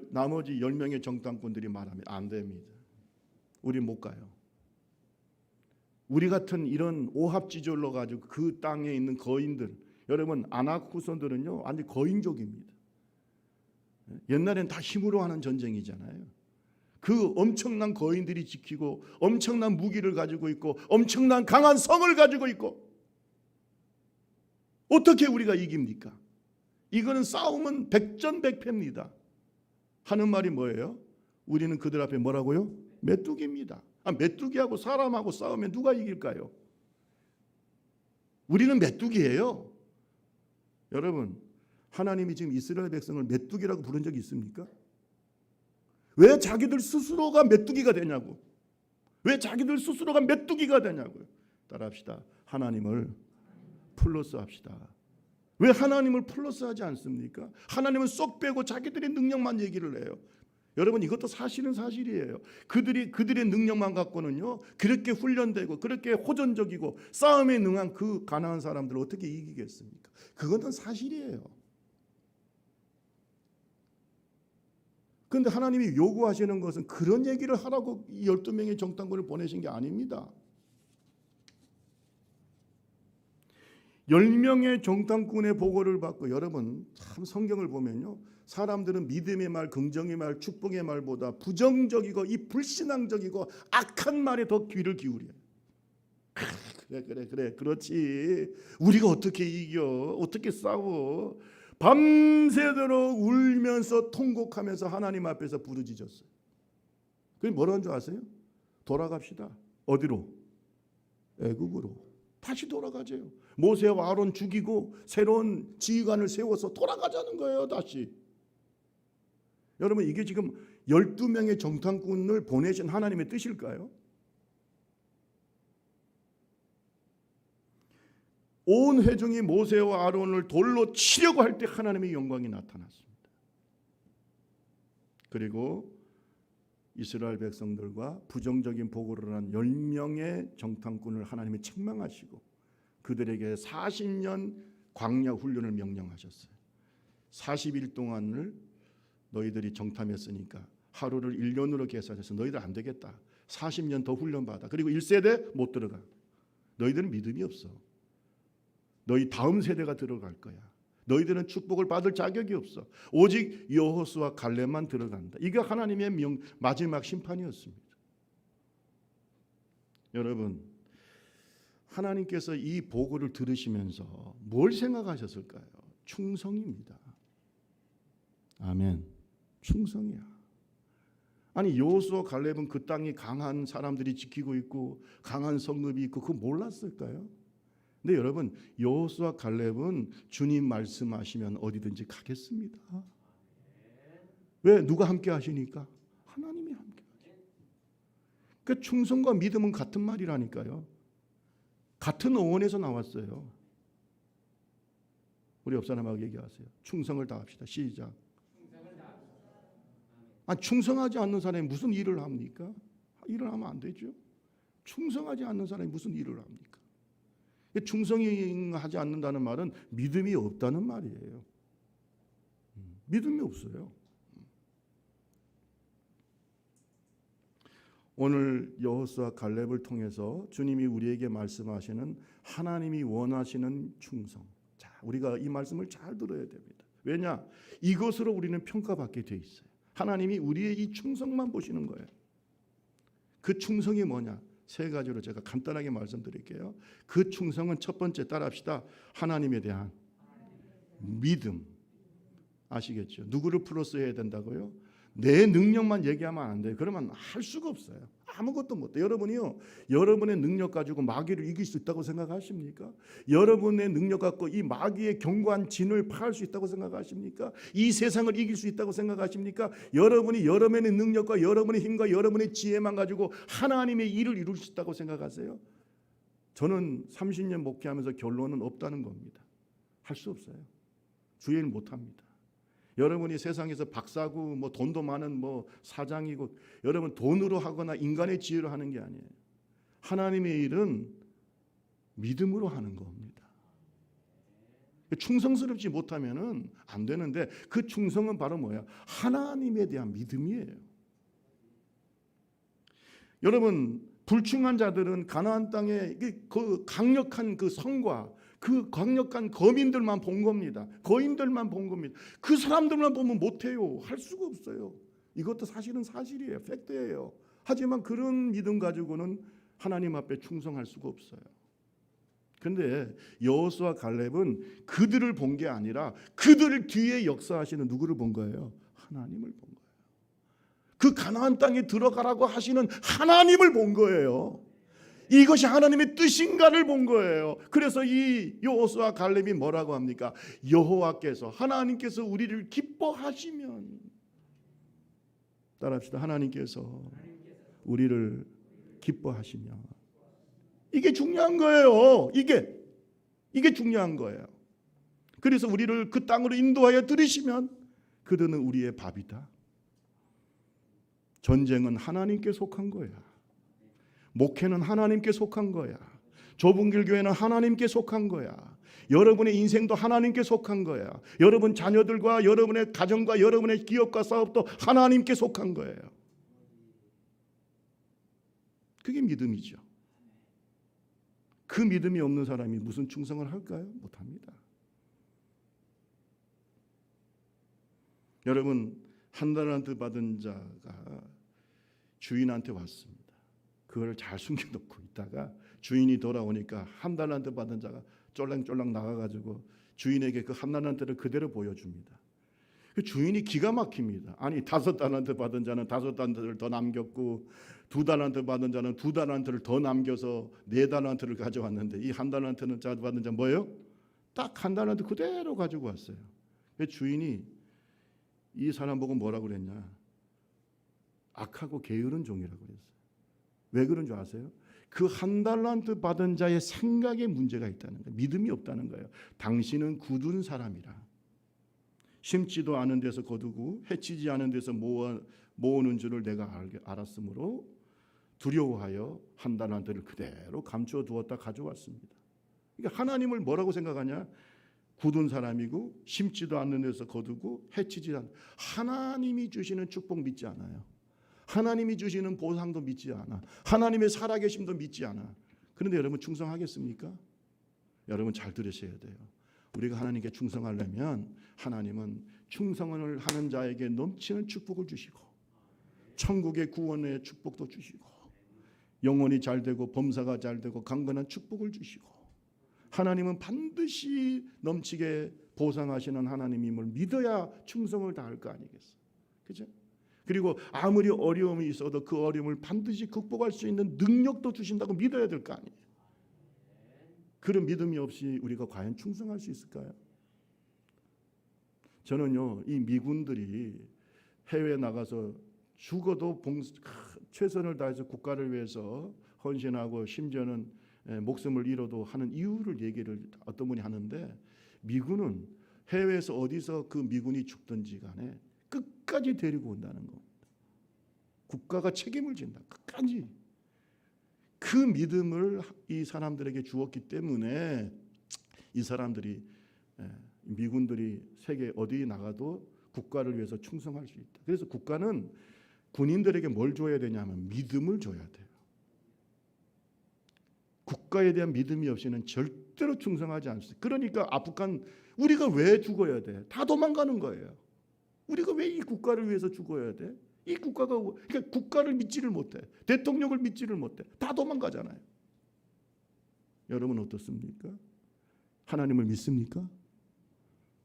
나머지 10명의 정탐꾼들이 말하면 안 됩니다. 우리 못 가요. 우리 같은 이런 오합지졸로 가지고 그 땅에 있는 거인들, 여러분 아낙 후손들은요 완전 거인족입니다. 옛날엔 다 힘으로 하는 전쟁이잖아요. 그 엄청난 거인들이 지키고, 엄청난 무기를 가지고 있고, 엄청난 강한 성을 가지고 있고, 어떻게 우리가 이깁니까? 이거는 싸움은 백전백패입니다. 하는 말이 뭐예요? 우리는 그들 앞에 뭐라고요? 메뚜기입니다. 메뚜기하고 사람하고 싸우면 누가 이길까요? 우리는 메뚜기예요. 여러분, 하나님이 지금 이스라엘 백성을 메뚜기라고 부른 적이 있습니까? 왜 자기들 스스로가 메뚜기가 되냐고. 왜 자기들 스스로가 메뚜기가 되냐고요. 따라합시다. 하나님을 플러스 합시다. 왜 하나님을 플러스하지 않습니까? 하나님은 쏙 빼고 자기들의 능력만 얘기를 해요. 여러분, 이것도 사실은 사실이에요. 그들의 능력만 갖고는요, 그렇게 훈련되고 그렇게 호전적이고 싸움에 능한 그 가나안 사람들을 어떻게 이기겠습니까? 그것은 사실이에요. 그런데 하나님이 요구하시는 것은 그런 얘기를 하라고 이 12명의 정탐꾼을 보내신 게 아닙니다. 10명의 정탐꾼의 보고를 받고, 여러분 참 성경을 보면요, 사람들은 믿음의 말, 긍정의 말, 축복의 말보다 부정적이고 이 불신앙적이고 악한 말에 더 귀를 기울여요. 그래 그렇지, 우리가 어떻게 이겨, 어떻게 싸워. 밤새도록 울면서 통곡하면서 하나님 앞에서 부르짖었어요. 그게 뭐라는 줄 아세요? 돌아갑시다. 어디로? 애굽으로. 다시 돌아가재요. 모세와 아론 죽이고 새로운 지휘관을 세워서 돌아가자는 거예요. 다시. 여러분, 이게 지금 12명의 정탐꾼을 보내신 하나님의 뜻일까요? 온 회중이 모세와 아론을 돌로 치려고 할 때 하나님의 영광이 나타났습니다. 그리고 이스라엘 백성들과 부정적인 보고를 한 10명의 정탐꾼을 하나님이 책망하시고 그들에게 40년 광야 훈련을 명령하셨어요. 40일 동안을 너희들이 정탐했으니까 하루를 1년으로 계산해서 너희들 안 되겠다. 40년 더 훈련받아. 그리고 1세대 못 들어가. 너희들은 믿음이 없어. 너희 다음 세대가 들어갈 거야. 너희들은 축복을 받을 자격이 없어. 오직 여호수아 갈렙만 들어간다. 이게 하나님의 마지막 심판이었습니다. 여러분, 하나님께서 이 보고를 들으시면서 뭘 생각하셨을까요? 충성입니다. 아멘. 충성이야. 아니, 여호수아 갈렙은 그 땅이 강한 사람들이 지키고 있고 강한 성읍이 있고 그거 몰랐을까요? 근데 여러분, 여호수아 갈렙은 주님 말씀하시면 어디든지 가겠습니다. 왜? 누가 함께 하시니까? 하나님이 함께 하시니까. 그러니까 충성과 믿음은 같은 말이라니까요. 같은 어원에서 나왔어요. 우리 옆 사람하고 얘기하세요. 충성을 다합시다. 시작. 충성하지 않는 사람이 무슨 일을 합니까? 일을 하면 안 되죠. 충성하지 않는 사람이 무슨 일을 합니까? 충성하지 않는다는 말은 믿음이 없다는 말이에요. 믿음이 없어요. 오늘 여호수아 갈렙을 통해서 주님이 우리에게 말씀하시는 하나님이 원하시는 충성. 자, 우리가 이 말씀을 잘 들어야 됩니다. 왜냐? 이것으로 우리는 평가받게 돼 있어요. 하나님이 우리의 이 충성만 보시는 거예요. 그 충성이 뭐냐? 세 가지로 제가 간단하게 말씀드릴게요. 그 충성은 첫 번째 따라합시다. 하나님에 대한 믿음. 아시겠죠? 누구를 플러스해야 된다고요? 내 능력만 얘기하면 안 돼요. 그러면 할 수가 없어요. 아무것도 못해. 여러분이요, 여러분의 능력 가지고 마귀를 이길 수 있다고 생각하십니까? 여러분의 능력 갖고 이 마귀의 견고한 진을 파할 수 있다고 생각하십니까? 이 세상을 이길 수 있다고 생각하십니까? 여러분이 여러분의 능력과 여러분의 힘과 여러분의 지혜만 가지고 하나님의 일을 이룰 수 있다고 생각하세요? 저는 30년 목회하면서 결론은 없다는 겁니다. 할 수 없어요. 주일 못합니다. 여러분이 세상에서 박사고 뭐 돈도 많은 뭐 사장이고 여러분 돈으로 하거나 인간의 지혜로 하는 게 아니에요. 하나님의 일은 믿음으로 하는 겁니다. 충성스럽지 못하면은 안 되는데 그 충성은 바로 뭐야? 하나님에 대한 믿음이에요. 여러분, 불충한 자들은 가나안 땅에 그 강력한 그 성과 그 강력한 거민들만 본 겁니다. 거인들만 본 겁니다. 그 사람들만 보면 못해요. 할 수가 없어요. 이것도 사실은 사실이에요. 팩트예요. 하지만 그런 믿음 가지고는 하나님 앞에 충성할 수가 없어요. 그런데 여호수아 갈렙은 그들을 본 게 아니라 그들 뒤에 역사하시는 누구를 본 거예요? 하나님을 본 거예요. 그 가나안 땅에 들어가라고 하시는 하나님을 본 거예요. 이것이 하나님의 뜻인가를 본 거예요. 그래서 이 여호수아 갈렙이 뭐라고 합니까? 여호와께서 하나님께서 우리를 기뻐하시면, 따라합시다. 하나님께서 우리를 기뻐하시면. 이게 중요한 거예요. 이게 중요한 거예요. 그래서 우리를 그 땅으로 인도하여 들이시면 그들은 우리의 밥이다. 전쟁은 하나님께 속한 거야. 목회는 하나님께 속한 거야. 좁은 길 교회는 하나님께 속한 거야. 여러분의 인생도 하나님께 속한 거야. 여러분 자녀들과 여러분의 가정과 여러분의 기업과 사업도 하나님께 속한 거예요. 그게 믿음이죠. 그 믿음이 없는 사람이 무슨 충성을 할까요? 못합니다. 여러분, 한 달란트 받은 자가 주인한테 왔습니다. 그걸 잘 숨겨놓고 있다가 주인이 돌아오니까 한 달란트 받은 자가 쫄랑쫄랑 나가가지고 주인에게 그 한 달란트를 그대로 보여줍니다. 그 주인이 기가 막힙니다. 아니 5달란트 받은 자는 5달란트를 더 남겼고 2달란트 받은 자는 2달란트를 더 남겨서 4달란트를 가져왔는데 이 1달란트는 받은 자 뭐예요? 딱 1달란트 그대로 가지고 왔어요. 그 주인이 이 사람 보고 뭐라고 그랬냐? 악하고 게으른 종이라고 그랬어요. 왜 그런 줄 아세요? 그 1달란트 받은 자의 생각에 문제가 있다는 거예요. 믿음이 없다는 거예요. 당신은 굳은 사람이라. 심지도 않은 데서 거두고 해치지 않은 데서 모으는 줄을 내가 알았으므로 두려워하여 1달란트를 그대로 감추어 두었다 가져왔습니다. 그러니까 하나님을 뭐라고 생각하냐? 굳은 사람이고 심지도 않는 데서 거두고 해치지 않는, 하나님이 주시는 축복 믿지 않아요. 하나님이 주시는 보상도 믿지 않아. 하나님의 살아계심도 믿지 않아. 그런데 여러분 충성하겠습니까? 여러분 잘 들으셔야 돼요. 우리가 하나님께 충성하려면 하나님은 충성을 하는 자에게 넘치는 축복을 주시고 천국의 구원의 축복도 주시고 영혼이 잘되고 범사가 잘되고 강건한 축복을 주시고 하나님은 반드시 넘치게 보상하시는 하나님임을 믿어야 충성을 다할 거 아니겠어요? 그죠? 그리고 아무리 어려움이 있어도 그 어려움을 반드시 극복할 수 있는 능력도 주신다고 믿어야 될 거 아니에요? 그런 믿음이 없이 우리가 과연 충성할 수 있을까요? 저는요, 이 미군들이 해외에 나가서 죽어도 최선을 다해서 국가를 위해서 헌신하고 심지어는 목숨을 잃어도 하는 이유를 얘기를 어떤 분이 하는데, 미군은 해외에서 어디서 그 미군이 죽든지 간에 끝까지 데리고 온다는 겁니다. 국가가 책임을 진다. 끝까지. 그 믿음을 이 사람들에게 주었기 때문에 이 사람들이, 미군들이 세계 어디 나가도 국가를 위해서 충성할 수 있다. 그래서 국가는 군인들에게 뭘 줘야 되냐면 믿음을 줘야 돼요. 국가에 대한 믿음이 없이는 절대로 충성하지 않습니다. 그러니까 아프간 우리가 왜 죽어야 돼? 다 도망가는 거예요. 우리가 왜 이 국가를 위해서 죽어야 돼? 이 국가가, 그러니까 국가를 믿지를 못해. 대통령을 믿지를 못해. 다 도망가잖아요. 여러분 어떻습니까? 하나님을 믿습니까?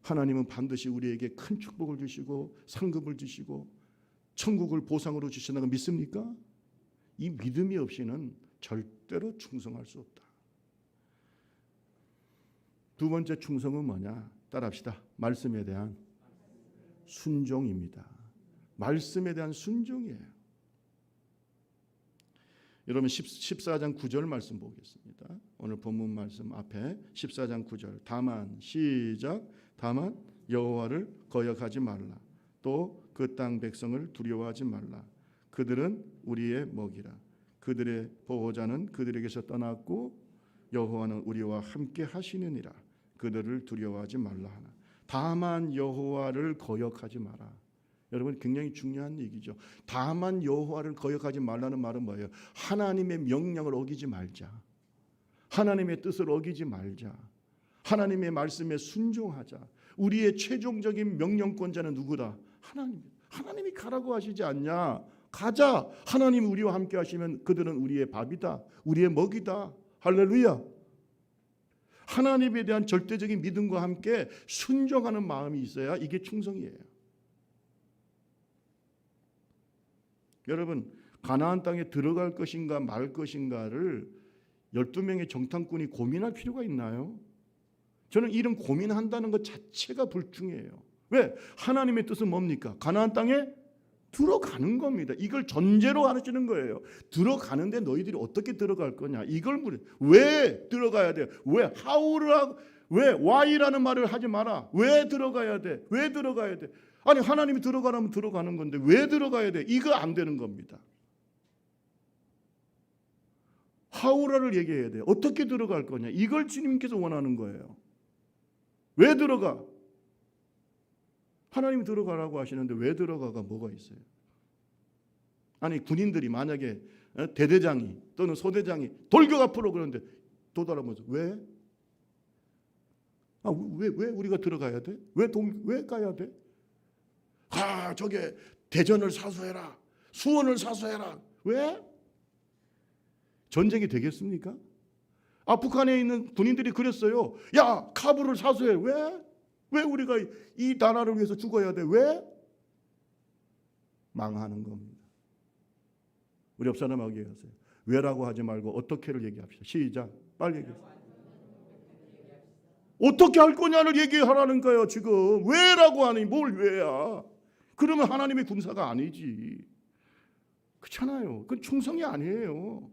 하나님은 반드시 우리에게 큰 축복을 주시고 상급을 주시고 천국을 보상으로 주신다고 믿습니까? 이 믿음이 없이는 절대로 충성할 수 없다. 두 번째 충성은 뭐냐? 따라합시다. 말씀에 대한 순종입니다. 말씀에 대한 순종이에요. 여러분 14장 9절 말씀 보겠습니다. 오늘 본문 말씀 앞에 14장 9절. 다만 시작. 다만 여호와를 거역하지 말라. 또 그 땅 백성을 두려워하지 말라. 그들은 우리의 먹이라. 그들의 보호자는 그들에게서 떠났고 여호와는 우리와 함께 하시느니라. 그들을 두려워하지 말라 하나. 다만 여호와를 거역하지 마라. 여러분 굉장히 중요한 얘기죠. 다만 여호와를 거역하지 말라는 말은 뭐예요? 하나님의 명령을 어기지 말자. 하나님의 뜻을 어기지 말자. 하나님의 말씀에 순종하자. 우리의 최종적인 명령권자는 누구다? 하나님이 가라고 하시지 않냐? 가자. 하나님이 우리와 함께 하시면 그들은 우리의 밥이다. 우리의 먹이다. 할렐루야. 하나님에 대한 절대적인 믿음과 함께 순종하는 마음이 있어야 이게 충성이에요. 여러분 가나안 땅에 들어갈 것인가 말 것인가를 12명의 정탐꾼이 고민할 필요가 있나요? 저는 이런 고민한다는 것 자체가 불중요해요. 왜? 하나님의 뜻은 뭡니까? 가나안 땅에 들어가는 겁니다. 이걸 전제로 하시는 거예요. 들어가는데 너희들이 어떻게 들어갈 거냐? 이걸 물어요. 왜 들어가야 돼? 왜? 왜? why라는 말을 하지 마라. 왜 들어가야 돼? 왜 들어가야 돼? 아니 하나님이 들어가라면 들어가는 건데 왜 들어가야 돼? 이거 안 되는 겁니다. how라를 얘기해야 돼요. 어떻게 들어갈 거냐? 이걸 주님께서 원하는 거예요. 왜 들어가? 하나님이 들어가라고 하시는데 왜 들어가가 뭐가 있어요? 아니 군인들이 만약에 대대장이 또는 소대장이 돌격 앞으로 그러는데 도달하면서 왜? 왜 우리가 들어가야 돼? 왜 가야 돼? 저게 대전을 사수해라. 수원을 사수해라. 왜? 전쟁이 되겠습니까? 북한에 있는 군인들이 그랬어요. 야, 카불을 사수해. 왜? 왜 우리가 이 나라를 위해서 죽어야 돼? 왜? 망하는 겁니다. 우리 옆 사람하고 얘기하세요. 왜라고 하지 말고 어떻게를 얘기합시다. 시작. 빨리 얘기하세요. 어떻게 할 거냐를 얘기하라는 거예요. 지금 왜라고 하니 뭘 왜야? 그러면 하나님의 군사가 아니지. 그렇잖아요. 그건 충성이 아니에요.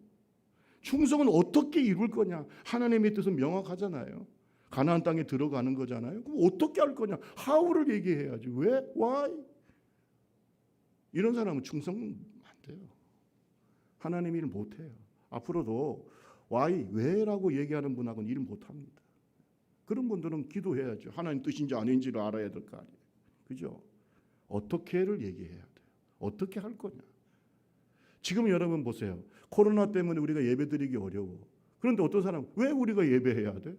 충성은 어떻게 이룰 거냐. 하나님의 뜻은 명확하잖아요. 가나안 땅에 들어가는 거잖아요. 그럼 어떻게 할 거냐. how를 얘기해야지. 왜? why? 이런 사람은 충성은 안 돼요. 하나님 일 못해요. 앞으로도 why, 왜라고 얘기하는 분하고는 일 못합니다. 그런 분들은 기도해야죠. 하나님 뜻인지 아닌지를 알아야 될 거 아니에요. 그죠? 어떻게를 얘기해야 돼요. 어떻게 할 거냐. 지금 여러분 보세요. 코로나 때문에 우리가 예배드리기 어려워. 그런데 어떤 사람은 왜 우리가 예배해야 돼?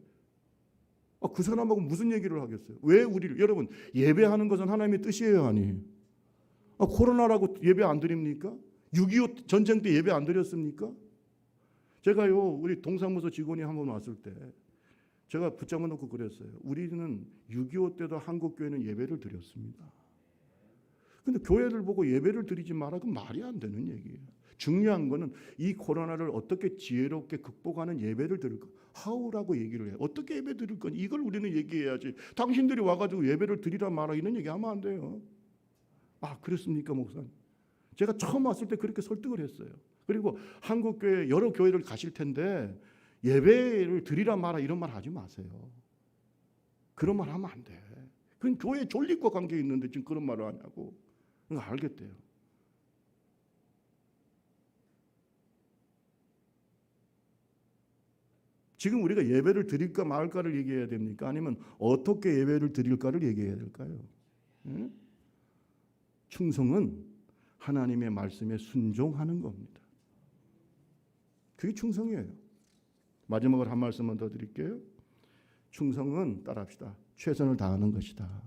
그 사람하고 무슨 얘기를 하겠어요? 왜 우리를? 여러분, 예배하는 것은 하나님의 뜻이에요, 아니에요? 코로나라고 예배 안 드립니까? 6.25 전쟁 때 예배 안 드렸습니까? 제가요, 우리 동사무소 직원이 한번 왔을 때 제가 붙잡아 놓고 그랬어요. 우리는 6.25 때도 한국 교회는 예배를 드렸습니다. 근데 교회를 보고 예배를 드리지 마라. 그건 말이 안 되는 얘기예요. 중요한 거는 이 코로나를 어떻게 지혜롭게 극복하는 예배를 드릴까? how라고 얘기를 해요. 어떻게 예배 드릴 거니? 이걸 우리는 얘기해야지. 당신들이 와가지고 예배를 드리라 마라 이런 얘기하면 안 돼요. 그랬습니까, 목사님? 제가 처음 왔을 때 그렇게 설득을 했어요. 그리고 한국 교회 여러 교회를 가실 텐데 예배를 드리라 마라 이런 말 하지 마세요. 그런 말 하면 안 돼. 그건 교회 존립과 관계 있는데 지금 그런 말을 하냐고. 알겠대요. 지금 우리가 예배를 드릴까 말까를 얘기해야 됩니까? 아니면 어떻게 예배를 드릴까를 얘기해야 될까요? 응? 충성은 하나님의 말씀에 순종하는 겁니다. 그게 충성이에요. 마지막으로 한 말씀만 더 드릴게요. 충성은 따라합시다. 최선을 다하는 것이다.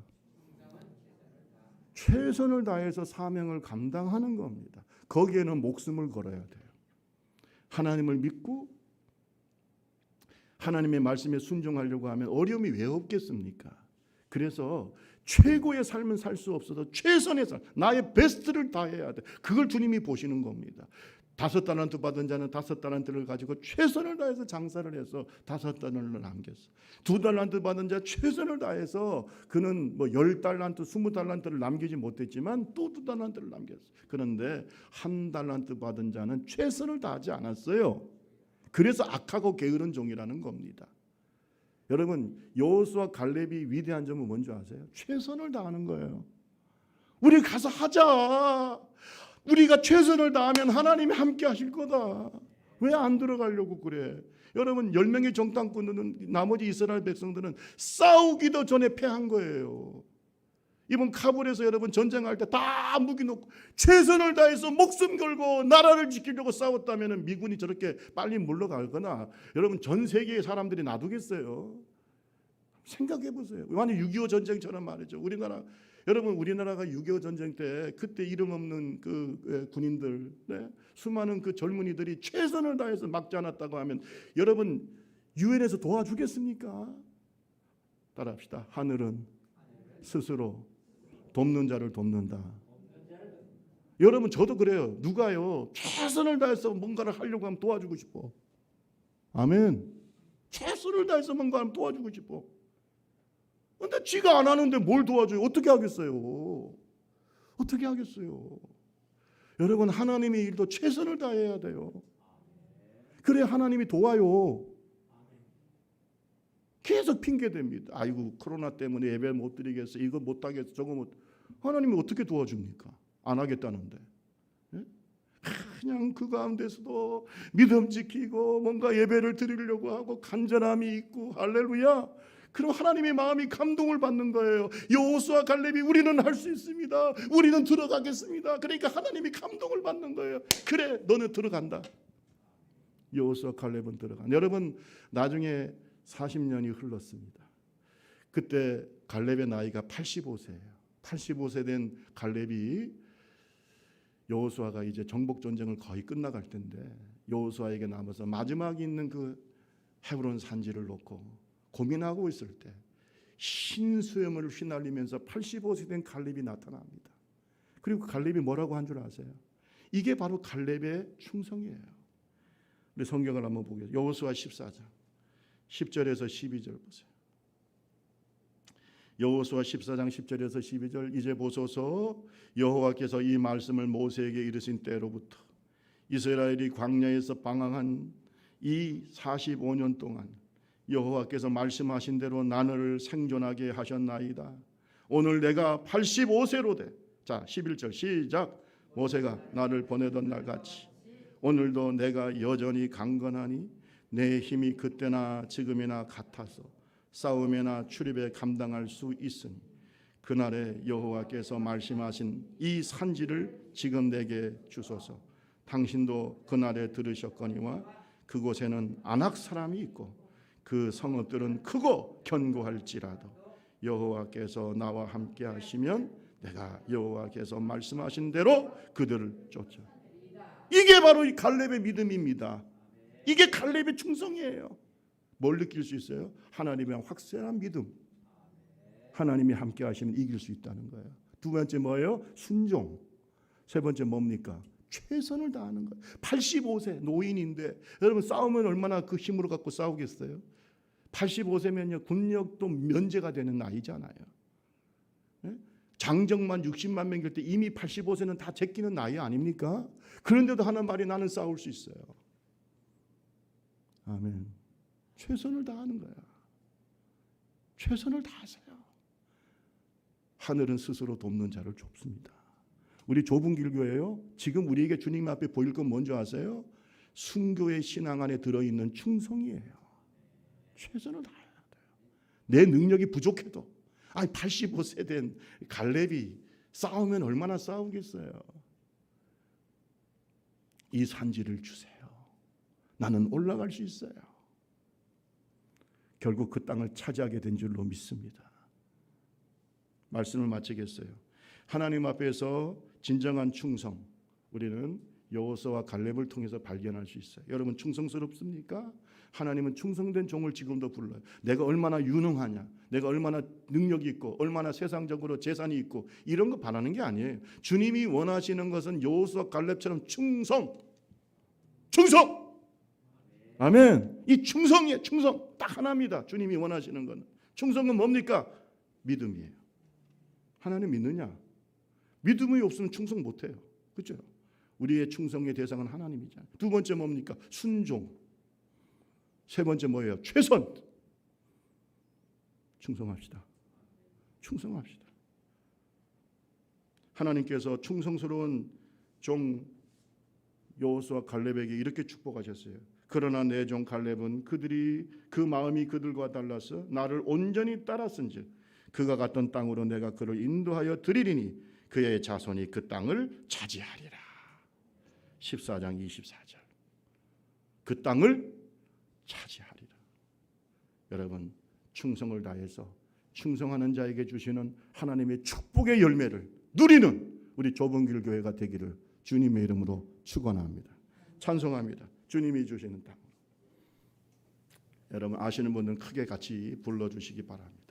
최선을 다해서 사명을 감당하는 겁니다. 거기에는 목숨을 걸어야 돼요. 하나님을 믿고 하나님의 말씀에 순종하려고 하면 어려움이 왜 없겠습니까? 그래서 최고의 삶은 살 수 없어도 최선의 삶, 나의 베스트를 다해야 돼. 그걸 주님이 보시는 겁니다. 5달란트 받은 자는 5달란트를 가지고 최선을 다해서 장사를 해서 5달란트를 남겼어. 2달란트 받은 자 최선을 다해서 그는 10달란트, 20달란트를 남기지 못했지만 또 2달란트를 남겼어. 그런데 1달란트 받은 자는 최선을 다하지 않았어요. 그래서 악하고 게으른 종이라는 겁니다. 여러분, 여호수아 갈렙이 위대한 점은 뭔지 아세요? 최선을 다하는 거예요. 우리 가서 하자. 우리가 최선을 다하면 하나님이 함께 하실 거다. 왜 안 들어가려고 그래? 여러분, 10명의 정탐꾼들은 나머지 이스라엘 백성들은 싸우기도 전에 패한 거예요. 이번 카불에서 여러분 전쟁할 때 다 무기 놓고 최선을 다해서 목숨 걸고 나라를 지키려고 싸웠다면 미군이 저렇게 빨리 물러가거나 여러분 전 세계의 사람들이 놔두겠어요? 생각해 보세요. 완전 6.25 전쟁처럼 말이죠. 우리나라가 6.25 전쟁 때 그때 이름 없는 그 군인들, 네? 수많은 그 젊은이들이 최선을 다해서 막지 않았다고 하면 여러분 유엔에서 도와주겠습니까? 따라합시다. 하늘은 스스로 돕는 자를 돕는다. 여러분 저도 그래요. 누가요 최선을 다해서 뭔가를 하려고 하면 도와주고 싶어. 아멘. 최선을 다해서 뭔가 하면 도와주고 싶어. 근데 지가 안 하는데 뭘 도와줘요? 어떻게 하겠어요? 어떻게 하겠어요? 여러분 하나님의 일도 최선을 다해야 돼요. 그래야 하나님이 도와요. 계속 핑계댑니다. 아이고 코로나 때문에 예배 못 드리겠어. 이거 못 하겠어. 저거 못. 하나님이 어떻게 도와줍니까? 안 하겠다는데. 예? 그냥 그 가운데서도 믿음 지키고 뭔가 예배를 드리려고 하고 간절함이 있고 할렐루야. 그럼 하나님의 마음이 감동을 받는 거예요. 여호수아 갈렙이 우리는 할 수 있습니다. 우리는 들어가겠습니다. 그러니까 하나님이 감동을 받는 거예요. 그래 너는 들어간다. 여호수아 갈렙은 들어간. 여러분 나중에 40년이 흘렀습니다. 그때 갈렙의 나이가 85세예요. 85세 된 갈렙이 여호수아가 이제 정복 전쟁을 거의 끝나갈 텐데 여호수아에게 남아서 마지막에 있는 그 헤브론 산지를 놓고 고민하고 있을 때 신수염을 휘날리면서 85세 된 갈렙이 나타납니다. 그리고 갈렙이 뭐라고 한 줄 아세요? 이게 바로 갈렙의 충성이에요. 우리 성경을 한번 보겠습니다. 여호수아 14장 10절에서 12절 보세요. 여호수아 14장 10절에서 12절 이제 보소서 여호와께서 이 말씀을 모세에게 이르신 때로부터 이스라엘이 광야에서 방황한 이 45년 동안 여호와께서 말씀하신 대로 나를 생존하게 하셨나이다. 오늘 내가 85세로 돼. 자 11절 시작. 모세가 나를 보내던 날 같이 오늘도 내가 여전히 강건하니 내 힘이 그때나 지금이나 같아서 싸움이나 출입에 감당할 수 있으니 그날에 여호와께서 말씀하신 이 산지를 지금 내게 주소서. 당신도 그날에 들으셨거니와 그곳에는 아낙 사람이 있고 그 성읍들은 크고 견고할지라도 여호와께서 나와 함께 하시면 내가 여호와께서 말씀하신 대로 그들을 쫓아. 이게 바로 이 갈렙의 믿음입니다. 이게 갈렙의 충성이에요. 뭘 느낄 수 있어요? 하나님의 확실한 믿음. 하나님이 함께 하시면 이길 수 있다는 거예요. 두 번째 뭐예요? 순종. 세 번째 뭡니까? 최선을 다하는 거예요. 85세 노인인데 여러분 싸우면 얼마나 그 힘으로 갖고 싸우겠어요? 85세면요 군력도 면제가 되는 나이잖아요. 장정만 60만 명일 때 이미 85세는 다 제끼는 나이 아닙니까? 그런데도 하는 말이 나는 싸울 수 있어요. 아멘. 최선을 다하는 거야. 최선을 다하세요. 하늘은 스스로 돕는 자를 좁습니다. 우리 좁은 길교회요. 지금 우리에게 주님 앞에 보일 건 뭔지 아세요? 순교의 신앙 안에 들어있는 충성이에요. 최선을 다해야 돼요. 내 능력이 부족해도 85세 된 갈렙이 싸우면 얼마나 싸우겠어요. 이 산지를 주세요. 나는 올라갈 수 있어요. 결국 그 땅을 차지하게 된 줄로 믿습니다. 말씀을 마치겠어요. 하나님 앞에서 진정한 충성 우리는 여호수아와 갈렙을 통해서 발견할 수 있어요. 여러분 충성스럽습니까? 하나님은 충성된 종을 지금도 불러요. 내가 얼마나 유능하냐, 내가 얼마나 능력이 있고 얼마나 세상적으로 재산이 있고 이런 거 바라는 게 아니에요. 주님이 원하시는 것은 여호수아 갈렙처럼 충성. 아멘. 이 충성이에요. 충성 딱 하나입니다. 주님이 원하시는 건. 충성은 뭡니까? 믿음이에요. 하나님 믿느냐? 믿음이 없으면 충성 못해요. 그렇죠? 우리의 충성의 대상은 하나님이잖아요. 두 번째 뭡니까? 순종. 세 번째 뭐예요? 최선. 충성합시다. 하나님께서 충성스러운 종 여호수아 갈렙에게 이렇게 축복하셨어요. 그러나 내 종 갈렙은 그들이 그 마음이 그들과 달라서 나를 온전히 따랐은즉 그가 갔던 땅으로 내가 그를 인도하여 드리리니 그의 자손이 그 땅을 차지하리라. 14장 24절. 그 땅을 차지하리라. 여러분 충성을 다해서 충성하는 자에게 주시는 하나님의 축복의 열매를 누리는 우리 좁은 길 교회가 되기를 주님의 이름으로 축원합니다. 찬송합니다. 주님이 주시는 땅. 여러분 아시는 분들은 크게 같이 불러주시기 바랍니다.